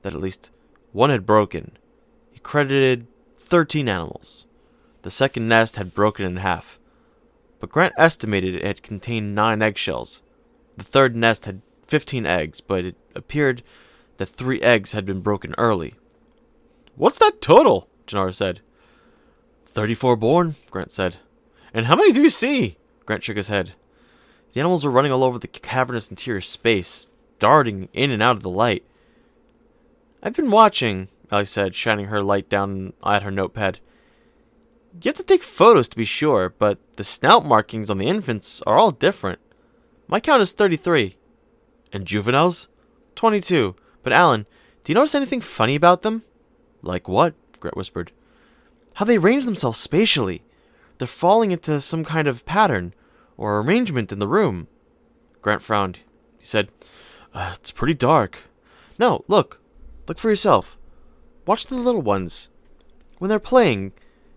that at least one had broken. He credited 13 animals. The second nest had broken in half, but Grant estimated it had contained 9 eggshells. The third nest had 15 eggs, but it appeared that 3 eggs had been broken early. "What's that total?" Gennaro said. 34 born, Grant said. "And how many do you see?" Grant shook his head. The animals were running all over the cavernous interior space, darting in and out of the light. "I've been watching," Ellie said, shining her light down at her notepad. "You have to take photos to be sure, but the snout markings on the infants are all different. My count is 33. "And juveniles?" 22. "But Alan, do you notice anything funny about them?" "Like what?" Grant whispered. "How they arrange themselves spatially. They're falling into some kind of pattern or arrangement in the room." Grant frowned. He said, "It's pretty dark." "No, look. Look for yourself. Watch the little ones. When they're playing,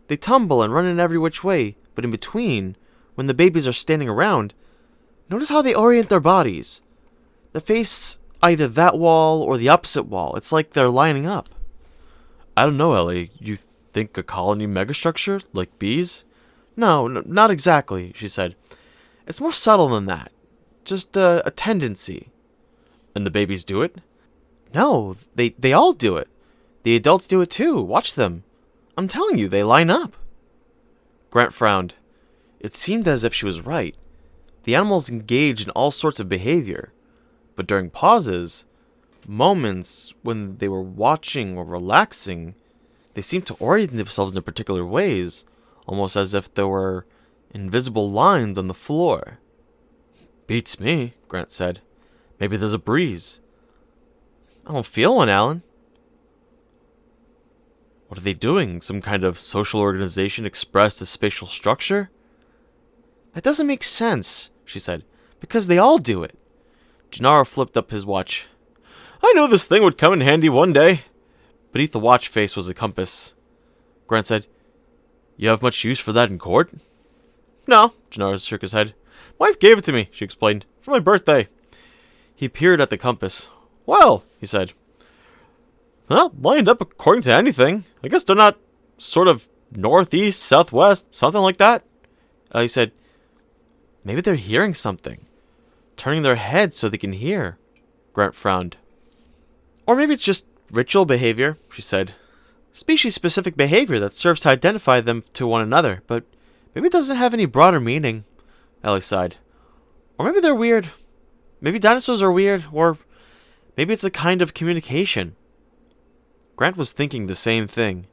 they tumble and run in every which way, but in between, when the babies are standing around, notice how they orient their bodies. They face either that wall or the opposite wall. It's like they're lining up." "I don't know, Ellie. You think a colony megastructure, like bees?" No, not exactly," she said. "It's more subtle than that. Just a tendency." "And the babies do it?" "No, they all do it. The adults do it too. Watch them. I'm telling you, they line up." Grant frowned. It seemed as if she was right. The animals engaged in all sorts of behavior. But during pauses, moments when they were watching or relaxing, They seemed to orient themselves in particular ways, almost as if there were invisible lines on the floor. Beats me, Grant said. Maybe there's a breeze. I don't feel one, Alan. What are they doing? Some kind of social organization expressed as spatial structure? That doesn't make sense, she said, because they all do it. Gennaro flipped up his watch. I knew this thing would come in handy one day. Beneath the watch face was a compass. Grant said, You have much use for that in court? No, Gennaro shook his head. Wife gave it to me, she explained, for my birthday. He peered at the compass. Well, he said. Well, lined up according to anything. I guess they're not sort of northeast, southwest, something like that. He said, Maybe they're hearing something. Turning their heads so they can hear. Grant frowned. Or maybe it's just ritual behavior, she said. Species-specific behavior that serves to identify them to one another, but maybe it doesn't have any broader meaning. Ellie sighed. Or maybe they're weird. Maybe dinosaurs are weird, or maybe it's a kind of communication. Grant was thinking the same thing.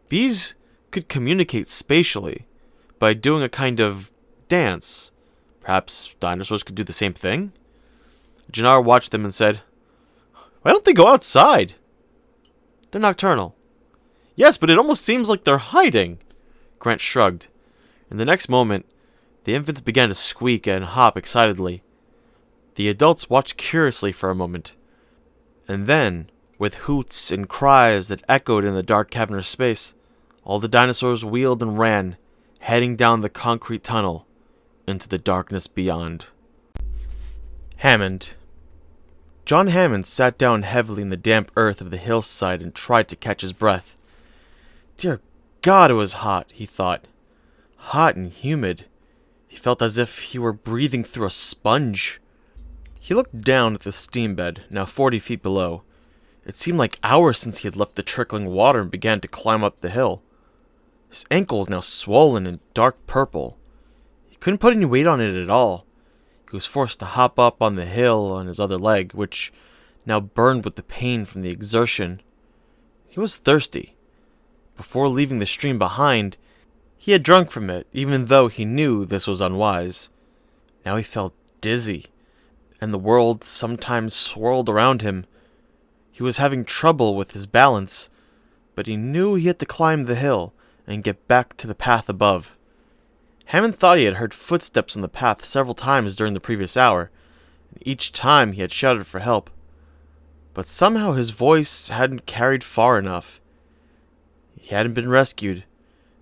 Bees could communicate spatially by doing a kind of dance. Perhaps dinosaurs could do the same thing? Gennaro watched them and said, Why don't they go outside? They're nocturnal. Yes, but it almost seems like they're hiding. Grant shrugged. In the next moment, the infants began to squeak and hop excitedly. The adults watched curiously for a moment. And then, with hoots and cries that echoed in the dark cavernous space, all the dinosaurs wheeled and ran, heading down the concrete tunnel into the darkness beyond. Hammond. John Hammond sat down heavily in the damp earth of the hillside and tried to catch his breath. Dear God, it was hot, he thought. Hot and humid. He felt as if he were breathing through a sponge. He looked down at the steam bed, now 40 feet below. It seemed like hours since he had left the trickling water and began to climb up the hill. His ankle was now swollen and dark purple. He couldn't put any weight on it at all. He was forced to hop up on the hill on his other leg, which now burned with the pain from the exertion. He was thirsty. Before leaving the stream behind, he had drunk from it, even though he knew this was unwise. Now he felt dizzy, and the world sometimes swirled around him. He was having trouble with his balance, but he knew he had to climb the hill and get back to the path above. Hammond thought he had heard footsteps on the path several times during the previous hour, and each time he had shouted for help. But somehow his voice hadn't carried far enough. He hadn't been rescued,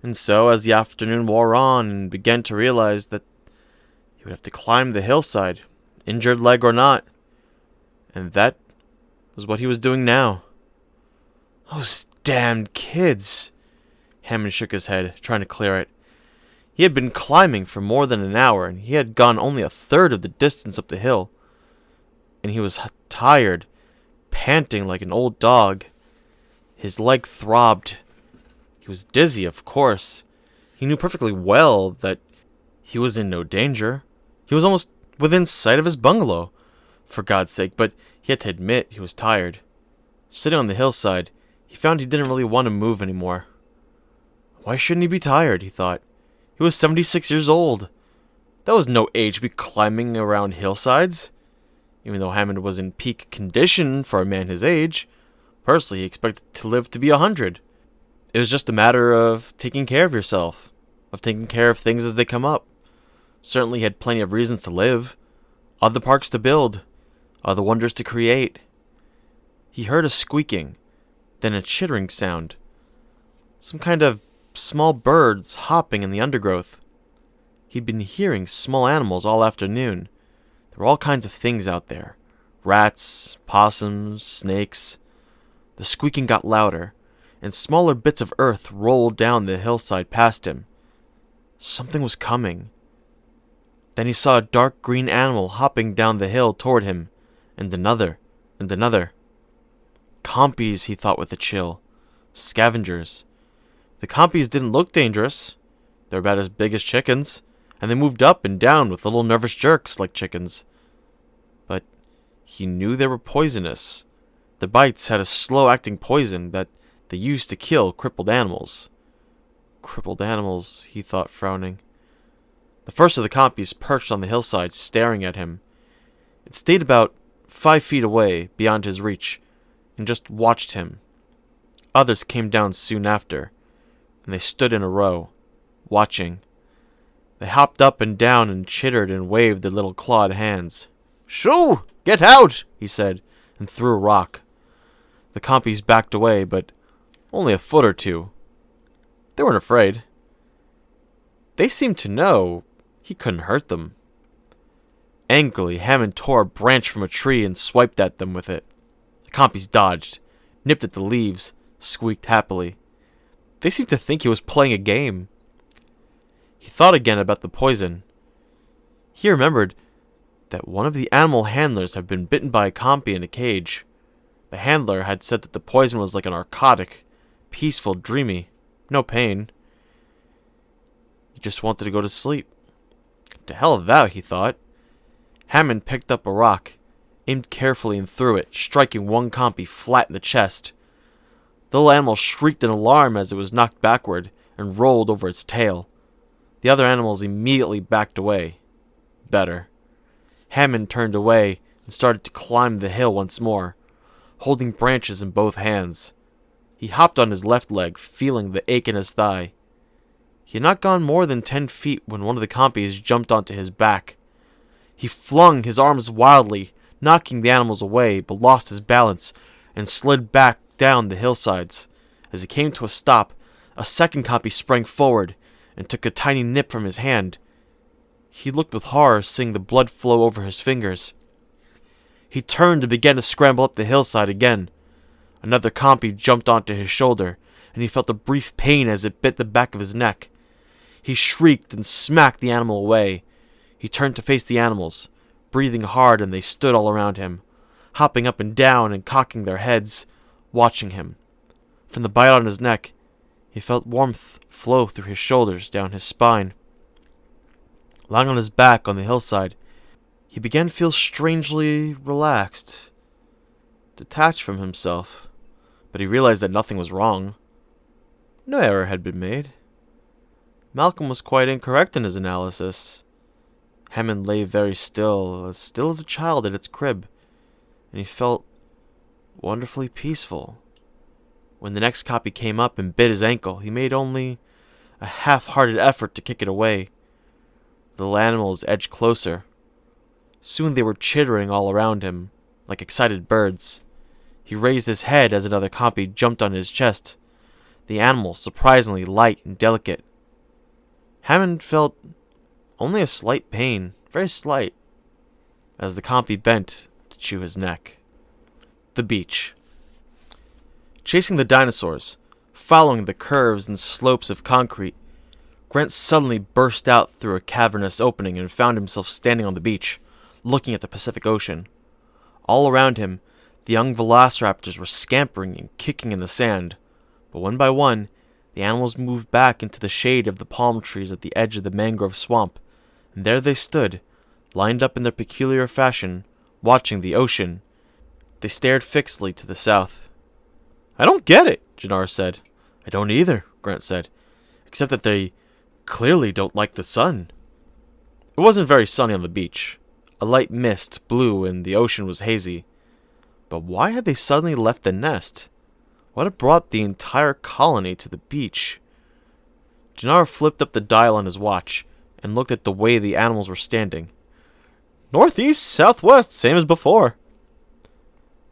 and so as the afternoon wore on and began to realize that he would have to climb the hillside, injured leg or not, and that was what he was doing now. Those damned kids! Hammond shook his head, trying to clear it. He had been climbing for more than an hour, and he had gone only a third of the distance up the hill. And he was tired, panting like an old dog. His leg throbbed. He was dizzy, of course. He knew perfectly well that he was in no danger. He was almost within sight of his bungalow, for God's sake, but he had to admit he was tired. Sitting on the hillside, he found he didn't really want to move anymore. Why shouldn't he be tired, he thought. He was 76 years old. That was no age to be climbing around hillsides. Even though Hammond was in peak condition for a man his age, personally he expected to live to be 100. It was just a matter of taking care of yourself, of taking care of things as they come up. Certainly he had plenty of reasons to live, other parks to build, other wonders to create. He heard a squeaking, then a chittering sound. Some kind of small birds hopping in the undergrowth. He'd been hearing small animals all afternoon. There were all kinds of things out there. Rats, possums, snakes. The squeaking got louder, and smaller bits of earth rolled down the hillside past him. Something was coming. Then he saw a dark green animal hopping down the hill toward him, and another, and another. Compies, he thought with a chill. Scavengers. The compies didn't look dangerous. They were about as big as chickens, and they moved up and down with little nervous jerks like chickens. But he knew they were poisonous. The bites had a slow-acting poison that they used to kill crippled animals. Crippled animals, he thought, frowning. The first of the compies perched on the hillside, staring at him. It stayed about 5 feet away, beyond his reach, and just watched him. Others came down soon after, and they stood in a row, watching. They hopped up and down and chittered and waved their little clawed hands. "Shoo! Get out!" he said, and threw a rock. The compies backed away, but only a foot or two. They weren't afraid. They seemed to know he couldn't hurt them. Angrily, Hammond tore a branch from a tree and swiped at them with it. The compies dodged, nipped at the leaves, squeaked happily. They seemed to think he was playing a game. He thought again about the poison. He remembered that one of the animal handlers had been bitten by a compy in a cage. The handler had said that the poison was like a narcotic, peaceful, dreamy, no pain. He just wanted to go to sleep. To hell with that, he thought. Hammond picked up a rock, aimed carefully and threw it, striking one compy flat in the chest. The little animal shrieked in alarm as it was knocked backward and rolled over its tail. The other animals immediately backed away. Better. Hammond turned away and started to climb the hill once more, holding branches in both hands. He hopped on his left leg, feeling the ache in his thigh. He had not gone more than 10 feet when one of the compies jumped onto his back. He flung his arms wildly, knocking the animals away, but lost his balance and slid back down the hillsides. As he came to a stop, a second compy sprang forward and took a tiny nip from his hand. He looked with horror, seeing the blood flow over his fingers. He turned and began to scramble up the hillside again. Another compy jumped onto his shoulder, and he felt a brief pain as it bit the back of his neck. He shrieked and smacked the animal away. He turned to face the animals, breathing hard, and they stood all around him, hopping up and down and cocking their heads, watching him. From the bite on his neck, he felt warmth flow through his shoulders, down his spine. Lying on his back on the hillside, he began to feel strangely relaxed, detached from himself, but he realized that nothing was wrong. No error had been made. Malcolm was quite incorrect in his analysis. Hammond lay very still as a child at its crib, and he felt wonderfully peaceful. When the next copy came up and bit his ankle, he made only a half-hearted effort to kick it away. The little animals edged closer. Soon they were chittering all around him, like excited birds. He raised his head as another copy jumped on his chest, the animal surprisingly light and delicate. Hammond felt only a slight pain, very slight, as the compy bent to chew his neck. The beach. Chasing the dinosaurs, following the curves and slopes of concrete, Grant suddenly burst out through a cavernous opening and found himself standing on the beach, looking at the Pacific Ocean. All around him, the young velociraptors were scampering and kicking in the sand, but one by one, the animals moved back into the shade of the palm trees at the edge of the mangrove swamp, and there they stood, lined up in their peculiar fashion, watching the ocean. They stared fixedly to the south. "I don't get it," Jannar said. "I don't either," Grant said, "except that they clearly don't like the sun." It wasn't very sunny on the beach. A light mist blew and the ocean was hazy. But why had they suddenly left the nest? What had brought the entire colony to the beach? Jannar flipped up the dial on his watch and looked at the way the animals were standing. Northeast, southwest, same as before.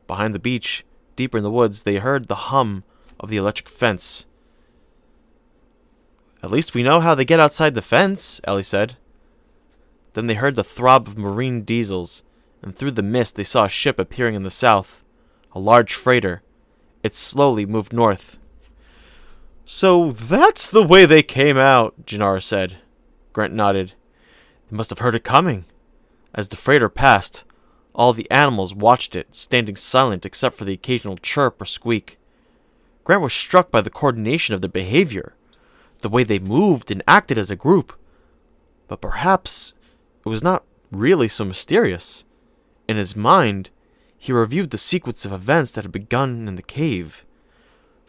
Behind the beach, deeper in the woods, they heard the hum of the electric fence. "At least we know how they get outside the fence," Ellie said. Then they heard the throb of marine diesels, and through the mist they saw a ship appearing in the south, a large freighter. It slowly moved north. "So that's the way they came out," Jannar said. Grant nodded. They must have heard it coming. As the freighter passed, all the animals watched it, standing silent except for the occasional chirp or squeak. Grant was struck by the coordination of their behavior, the way they moved and acted as a group. But perhaps it was not really so mysterious. In his mind, he reviewed the sequence of events that had begun in the cave.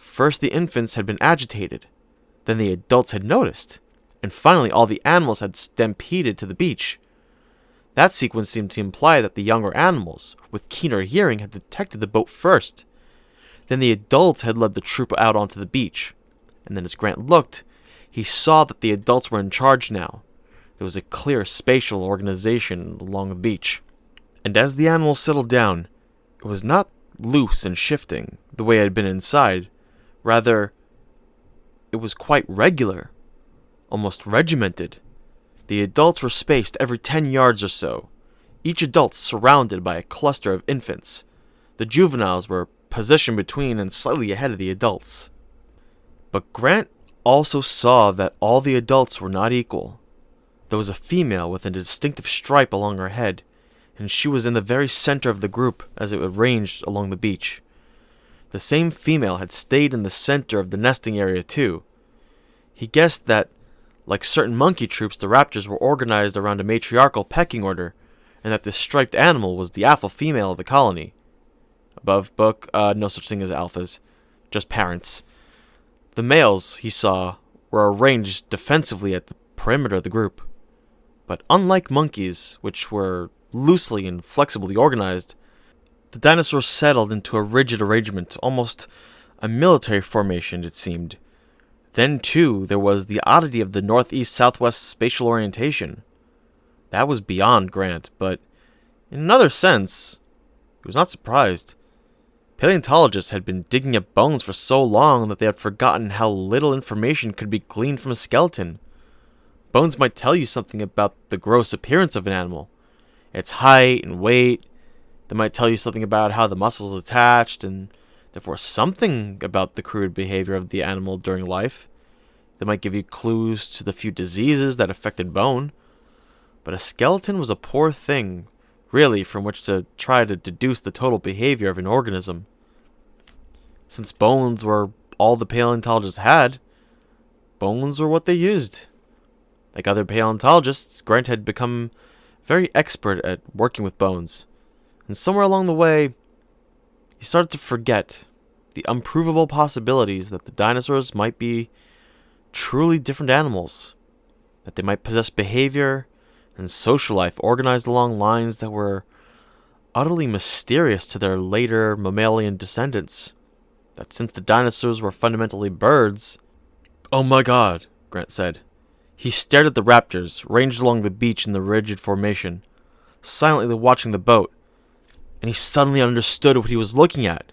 First the infants had been agitated, then the adults had noticed, and finally all the animals had stampeded to the beach. That sequence seemed to imply that the younger animals, with keener hearing, had detected the boat first. Then the adults had led the troop out onto the beach, and then as Grant looked, he saw that the adults were in charge now. There was a clear spatial organization along the beach. And as the animals settled down, it was not loose and shifting the way it had been inside. Rather, it was quite regular, almost regimented. The adults were spaced every 10 yards or so, each adult surrounded by a cluster of infants. The juveniles were positioned between and slightly ahead of the adults. But Grant also saw that all the adults were not equal. There was a female with a distinctive stripe along her head, and she was in the very center of the group as it arranged along the beach. The same female had stayed in the center of the nesting area too. He guessed that, like certain monkey troops, the raptors were organized around a matriarchal pecking order, and that this striped animal was the alpha female of the colony. Above book, no such thing as alphas, just parents. The males, he saw, were arranged defensively at the perimeter of the group. But unlike monkeys, which were loosely and flexibly organized, the dinosaurs settled into a rigid arrangement, almost a military formation, it seemed. Then, too, there was the oddity of the northeast-southwest spatial orientation. That was beyond Grant, but in another sense, he was not surprised. Paleontologists had been digging up bones for so long that they had forgotten how little information could be gleaned from a skeleton. Bones might tell you something about the gross appearance of an animal, its height and weight. They might tell you something about how the muscles attached, and therefore something about the crude behavior of the animal during life. They might give you clues to the few diseases that affected bone. But a skeleton was a poor thing, really, from which to try to deduce the total behavior of an organism. Since bones were all the paleontologists had, bones were what they used. Like other paleontologists, Grant had become very expert at working with bones. And somewhere along the way, he started to forget the unprovable possibilities that the dinosaurs might be truly different animals, that they might possess behavior and social life organized along lines that were utterly mysterious to their later mammalian descendants, that since the dinosaurs were fundamentally birds... "Oh my God," Grant said. He stared at the raptors, ranged along the beach in the rigid formation, silently watching the boat, and he suddenly understood what he was looking at.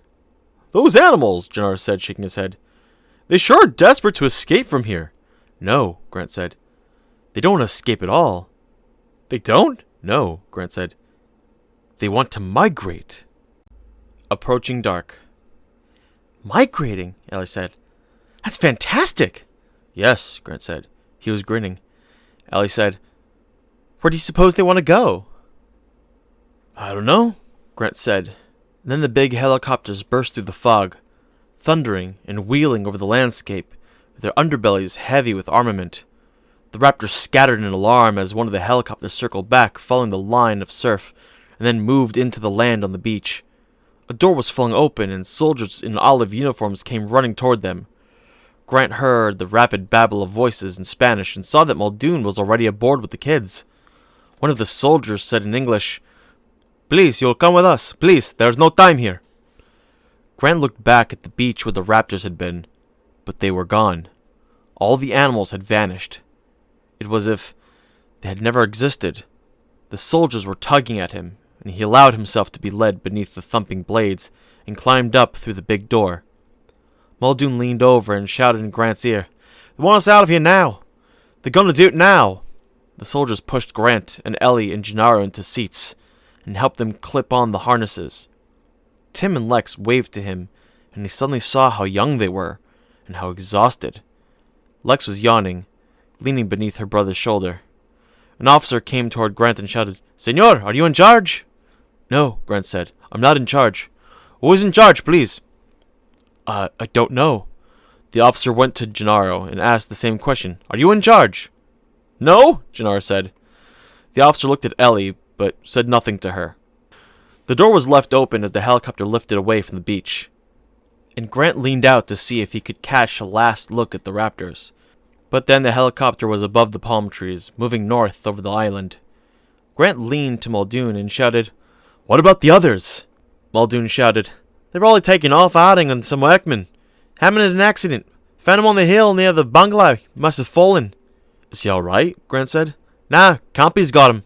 "Those animals," Gennaro said, shaking his head. "They sure are desperate to escape from here." "No," Grant said. "They don't want to escape at all." "They don't?" "No," Grant said. "They want to migrate." Approaching dark. "Migrating?" Ellie said. "That's fantastic!" "Yes," Grant said. He was grinning. Ellie said, "Where do you suppose they want to go?" "I don't know," Grant said. And then the big helicopters burst through the fog, thundering and wheeling over the landscape, with their underbellies heavy with armament. The raptors scattered in alarm as one of the helicopters circled back, following the line of surf, and then moved into the land on the beach. A door was flung open, and soldiers in olive uniforms came running toward them. Grant heard the rapid babble of voices in Spanish and saw that Muldoon was already aboard with the kids. One of the soldiers said in English, "Please, you'll come with us. Please, there's no time here." Grant looked back at the beach where the raptors had been, but they were gone. All the animals had vanished. It was as if they had never existed. The soldiers were tugging at him, and he allowed himself to be led beneath the thumping blades and climbed up through the big door. Muldoon leaned over and shouted in Grant's ear, "They want us out of here now! They're gonna do it now!" The soldiers pushed Grant and Ellie and Gennaro into seats and helped them clip on the harnesses. Tim and Lex waved to him, and he suddenly saw how young they were and how exhausted. Lex was yawning, leaning beneath her brother's shoulder. An officer came toward Grant and shouted, "Senor, are you in charge?" "No," Grant said. "I'm not in charge." "Who is in charge, please?" I don't know." The officer went to Gennaro and asked the same question. "Are you in charge?" "No," Gennaro said. The officer looked at Ellie, but said nothing to her. The door was left open as the helicopter lifted away from the beach. and Grant leaned out to see if he could catch a last look at the raptors. But then the helicopter was above the palm trees, moving north over the island. Grant leaned to Muldoon and shouted, "What about the others?" Muldoon shouted, "They were only taking off outing on some workmen. Hammond had an accident. Found him on the hill near the bungalow. He must have fallen." "Is he alright?" Grant said. "Nah, Compy's got him."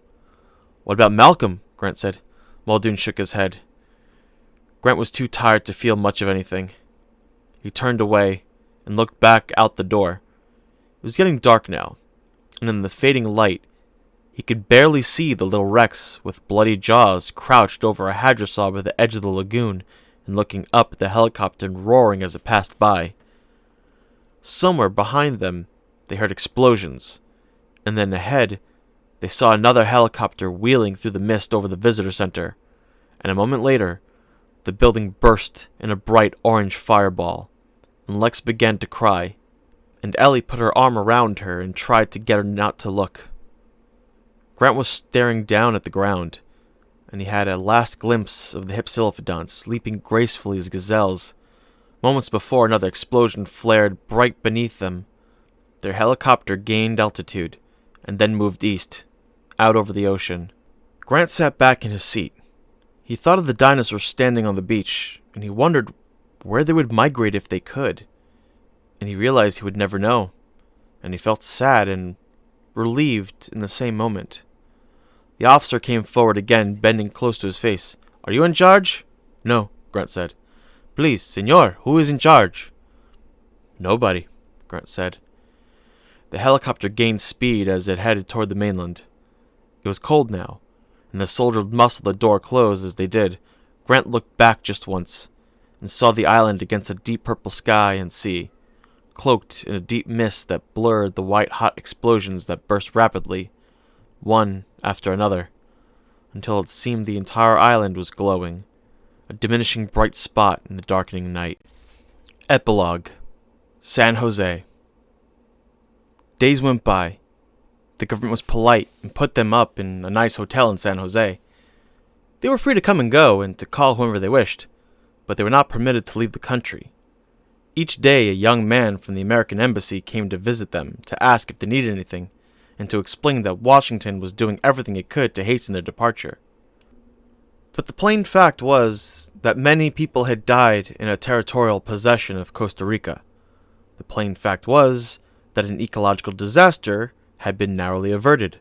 "What about Malcolm?" Grant said. Muldoon shook his head. Grant was too tired to feel much of anything. He turned away and looked back out the door. It was getting dark now, and in the fading light, he could barely see the little Rex with bloody jaws crouched over a hadrosaur by the edge of the lagoon and looking up at the helicopter and roaring as it passed by. Somewhere behind them, they heard explosions, and then ahead, they saw another helicopter wheeling through the mist over the visitor center, and a moment later, the building burst in a bright orange fireball, and Lex began to cry, and Ellie put her arm around her and tried to get her not to look. Grant was staring down at the ground, and he had a last glimpse of the Hypsilophodonts leaping gracefully as gazelles. Moments before, another explosion flared bright beneath them. Their helicopter gained altitude, and then moved east, out over the ocean. Grant sat back in his seat. He thought of the dinosaurs standing on the beach, and he wondered where they would migrate if they could. And he realized he would never know, and he felt sad and relieved in the same moment. The officer came forward again, bending close to his face. "Are you in charge?" "No," Grant said. "Please, senor, who is in charge?" "Nobody," Grant said. The helicopter gained speed as it headed toward the mainland. It was cold now, and the soldiers muscled the door closed as they did. Grant looked back just once, and saw the island against a deep purple sky and sea, cloaked in a deep mist that blurred the white-hot explosions that burst rapidly, one after another, until it seemed the entire island was glowing, a diminishing bright spot in the darkening night. Epilogue. San Jose. Days went by. The government was polite and put them up in a nice hotel in San Jose. They were free to come and go and to call whomever they wished, but they were not permitted to leave the country. Each day a young man from the American embassy came to visit them to ask if they needed anything, and to explain that Washington was doing everything it could to hasten their departure. But the plain fact was that many people had died in a territorial possession of Costa Rica. The plain fact was that an ecological disaster had been narrowly averted.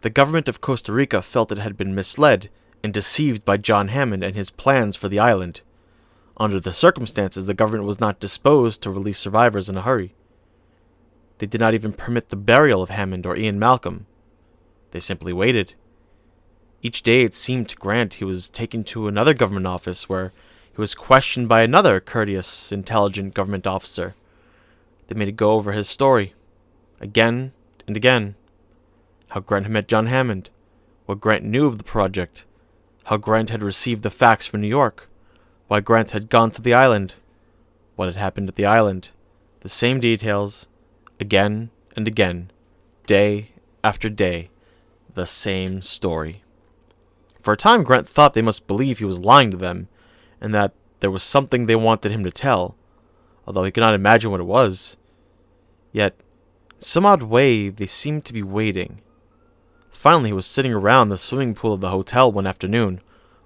The government of Costa Rica felt it had been misled and deceived by John Hammond and his plans for the island. Under the circumstances, the government was not disposed to release survivors in a hurry. They did not even permit the burial of Hammond or Ian Malcolm. They simply waited. Each day it seemed to Grant he was taken to another government office where he was questioned by another courteous, intelligent government officer. They made it go over his story, again and again. How Grant had met John Hammond, what Grant knew of the project, how Grant had received the facts from New York, why Grant had gone to the island, what had happened at the island. The same details, again and again, day after day, the same story. For a time, Grant thought they must believe he was lying to them, and that there was something they wanted him to tell, although he could not imagine what it was. Yet, in some odd way, they seemed to be waiting. Finally, he was sitting around the swimming pool of the hotel one afternoon,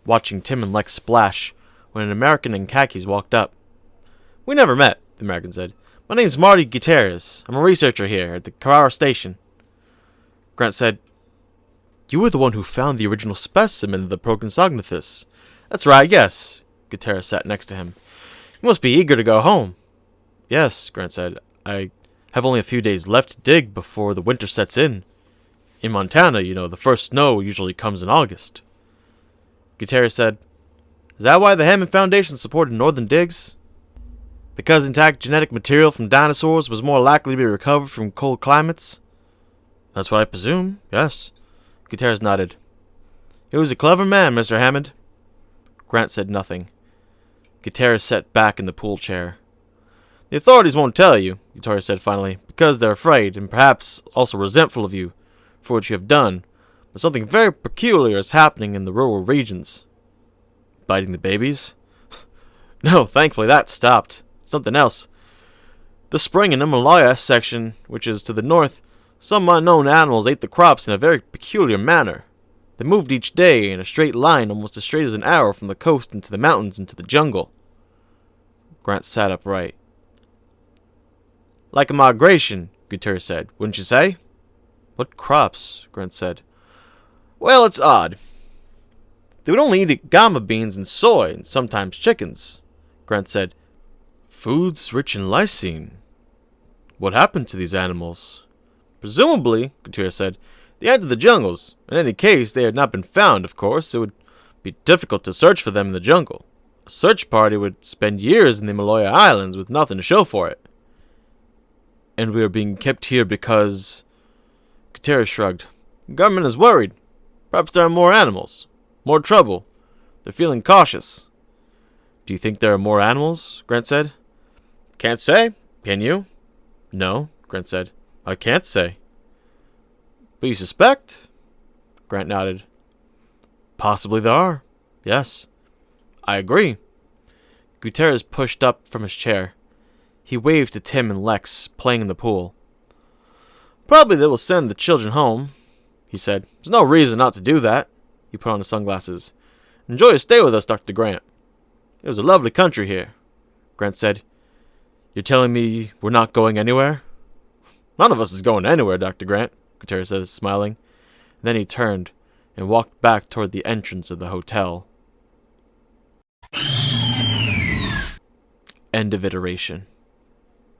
watching Tim and Lex splash, when an American in khakis walked up. "We never met," the American said. "My name's Marty Gutierrez. I'm a researcher here at the Carrara station." Grant said, "You were the one who found the original specimen of the Proconsognathus." "That's right, yes." Gutierrez sat next to him. "You must be eager to go home." "Yes," Grant said. "I have only a few days left to dig before the winter sets in. In Montana, you know, the first snow usually comes in August." Gutierrez said, "Is that why the Hammond Foundation supported northern digs? Because intact genetic material from dinosaurs was more likely to be recovered from cold climates?" "That's what I presume, yes." Gutierrez nodded. "He was a clever man, Mr. Hammond." Grant said nothing. Gutierrez sat back in the pool chair. "The authorities won't tell you," Gutierrez said finally, "because they're afraid, and perhaps also resentful of you, for what you have done. But something very peculiar is happening in the rural regions." "Biting the babies?" No, thankfully that stopped. Something else. The spring and Himalaya section, which is to the north, some unknown animals ate the crops in a very peculiar manner. They moved each day in a straight line, almost as straight as an arrow, from the coast into the mountains into the jungle. Grant sat upright. Like a migration, Gutierrez said, wouldn't you say? What crops? Grant said. Well, it's odd. They would only eat gama beans and soy, and sometimes chickens, Grant said. Foods rich in lysine. What happened to these animals? Presumably, Gutierrez said, they entered the jungles. In any case, they had not been found, of course. It would be difficult to search for them in the jungle. A search party would spend years in the Himalaya Islands with nothing to show for it. And we are being kept here because... Gutierrez shrugged. The government is worried. Perhaps there are more animals. More trouble. They're feeling cautious. Do you think there are more animals? Grant said. Can't say. Can you? No, Grant said. I can't say. But you suspect? Grant nodded. Possibly there are. Yes. I agree. Gutierrez pushed up from his chair. He waved to Tim and Lex, playing in the pool. Probably they will send the children home, he said. There's no reason not to do that. He put on his sunglasses. Enjoy your stay with us, Dr. Grant. It was a lovely country here, Grant said. You're telling me we're not going anywhere? None of us is going anywhere, Dr. Grant, Gutierrez said, smiling. Then he turned and walked back toward the entrance of the hotel. End of iteration.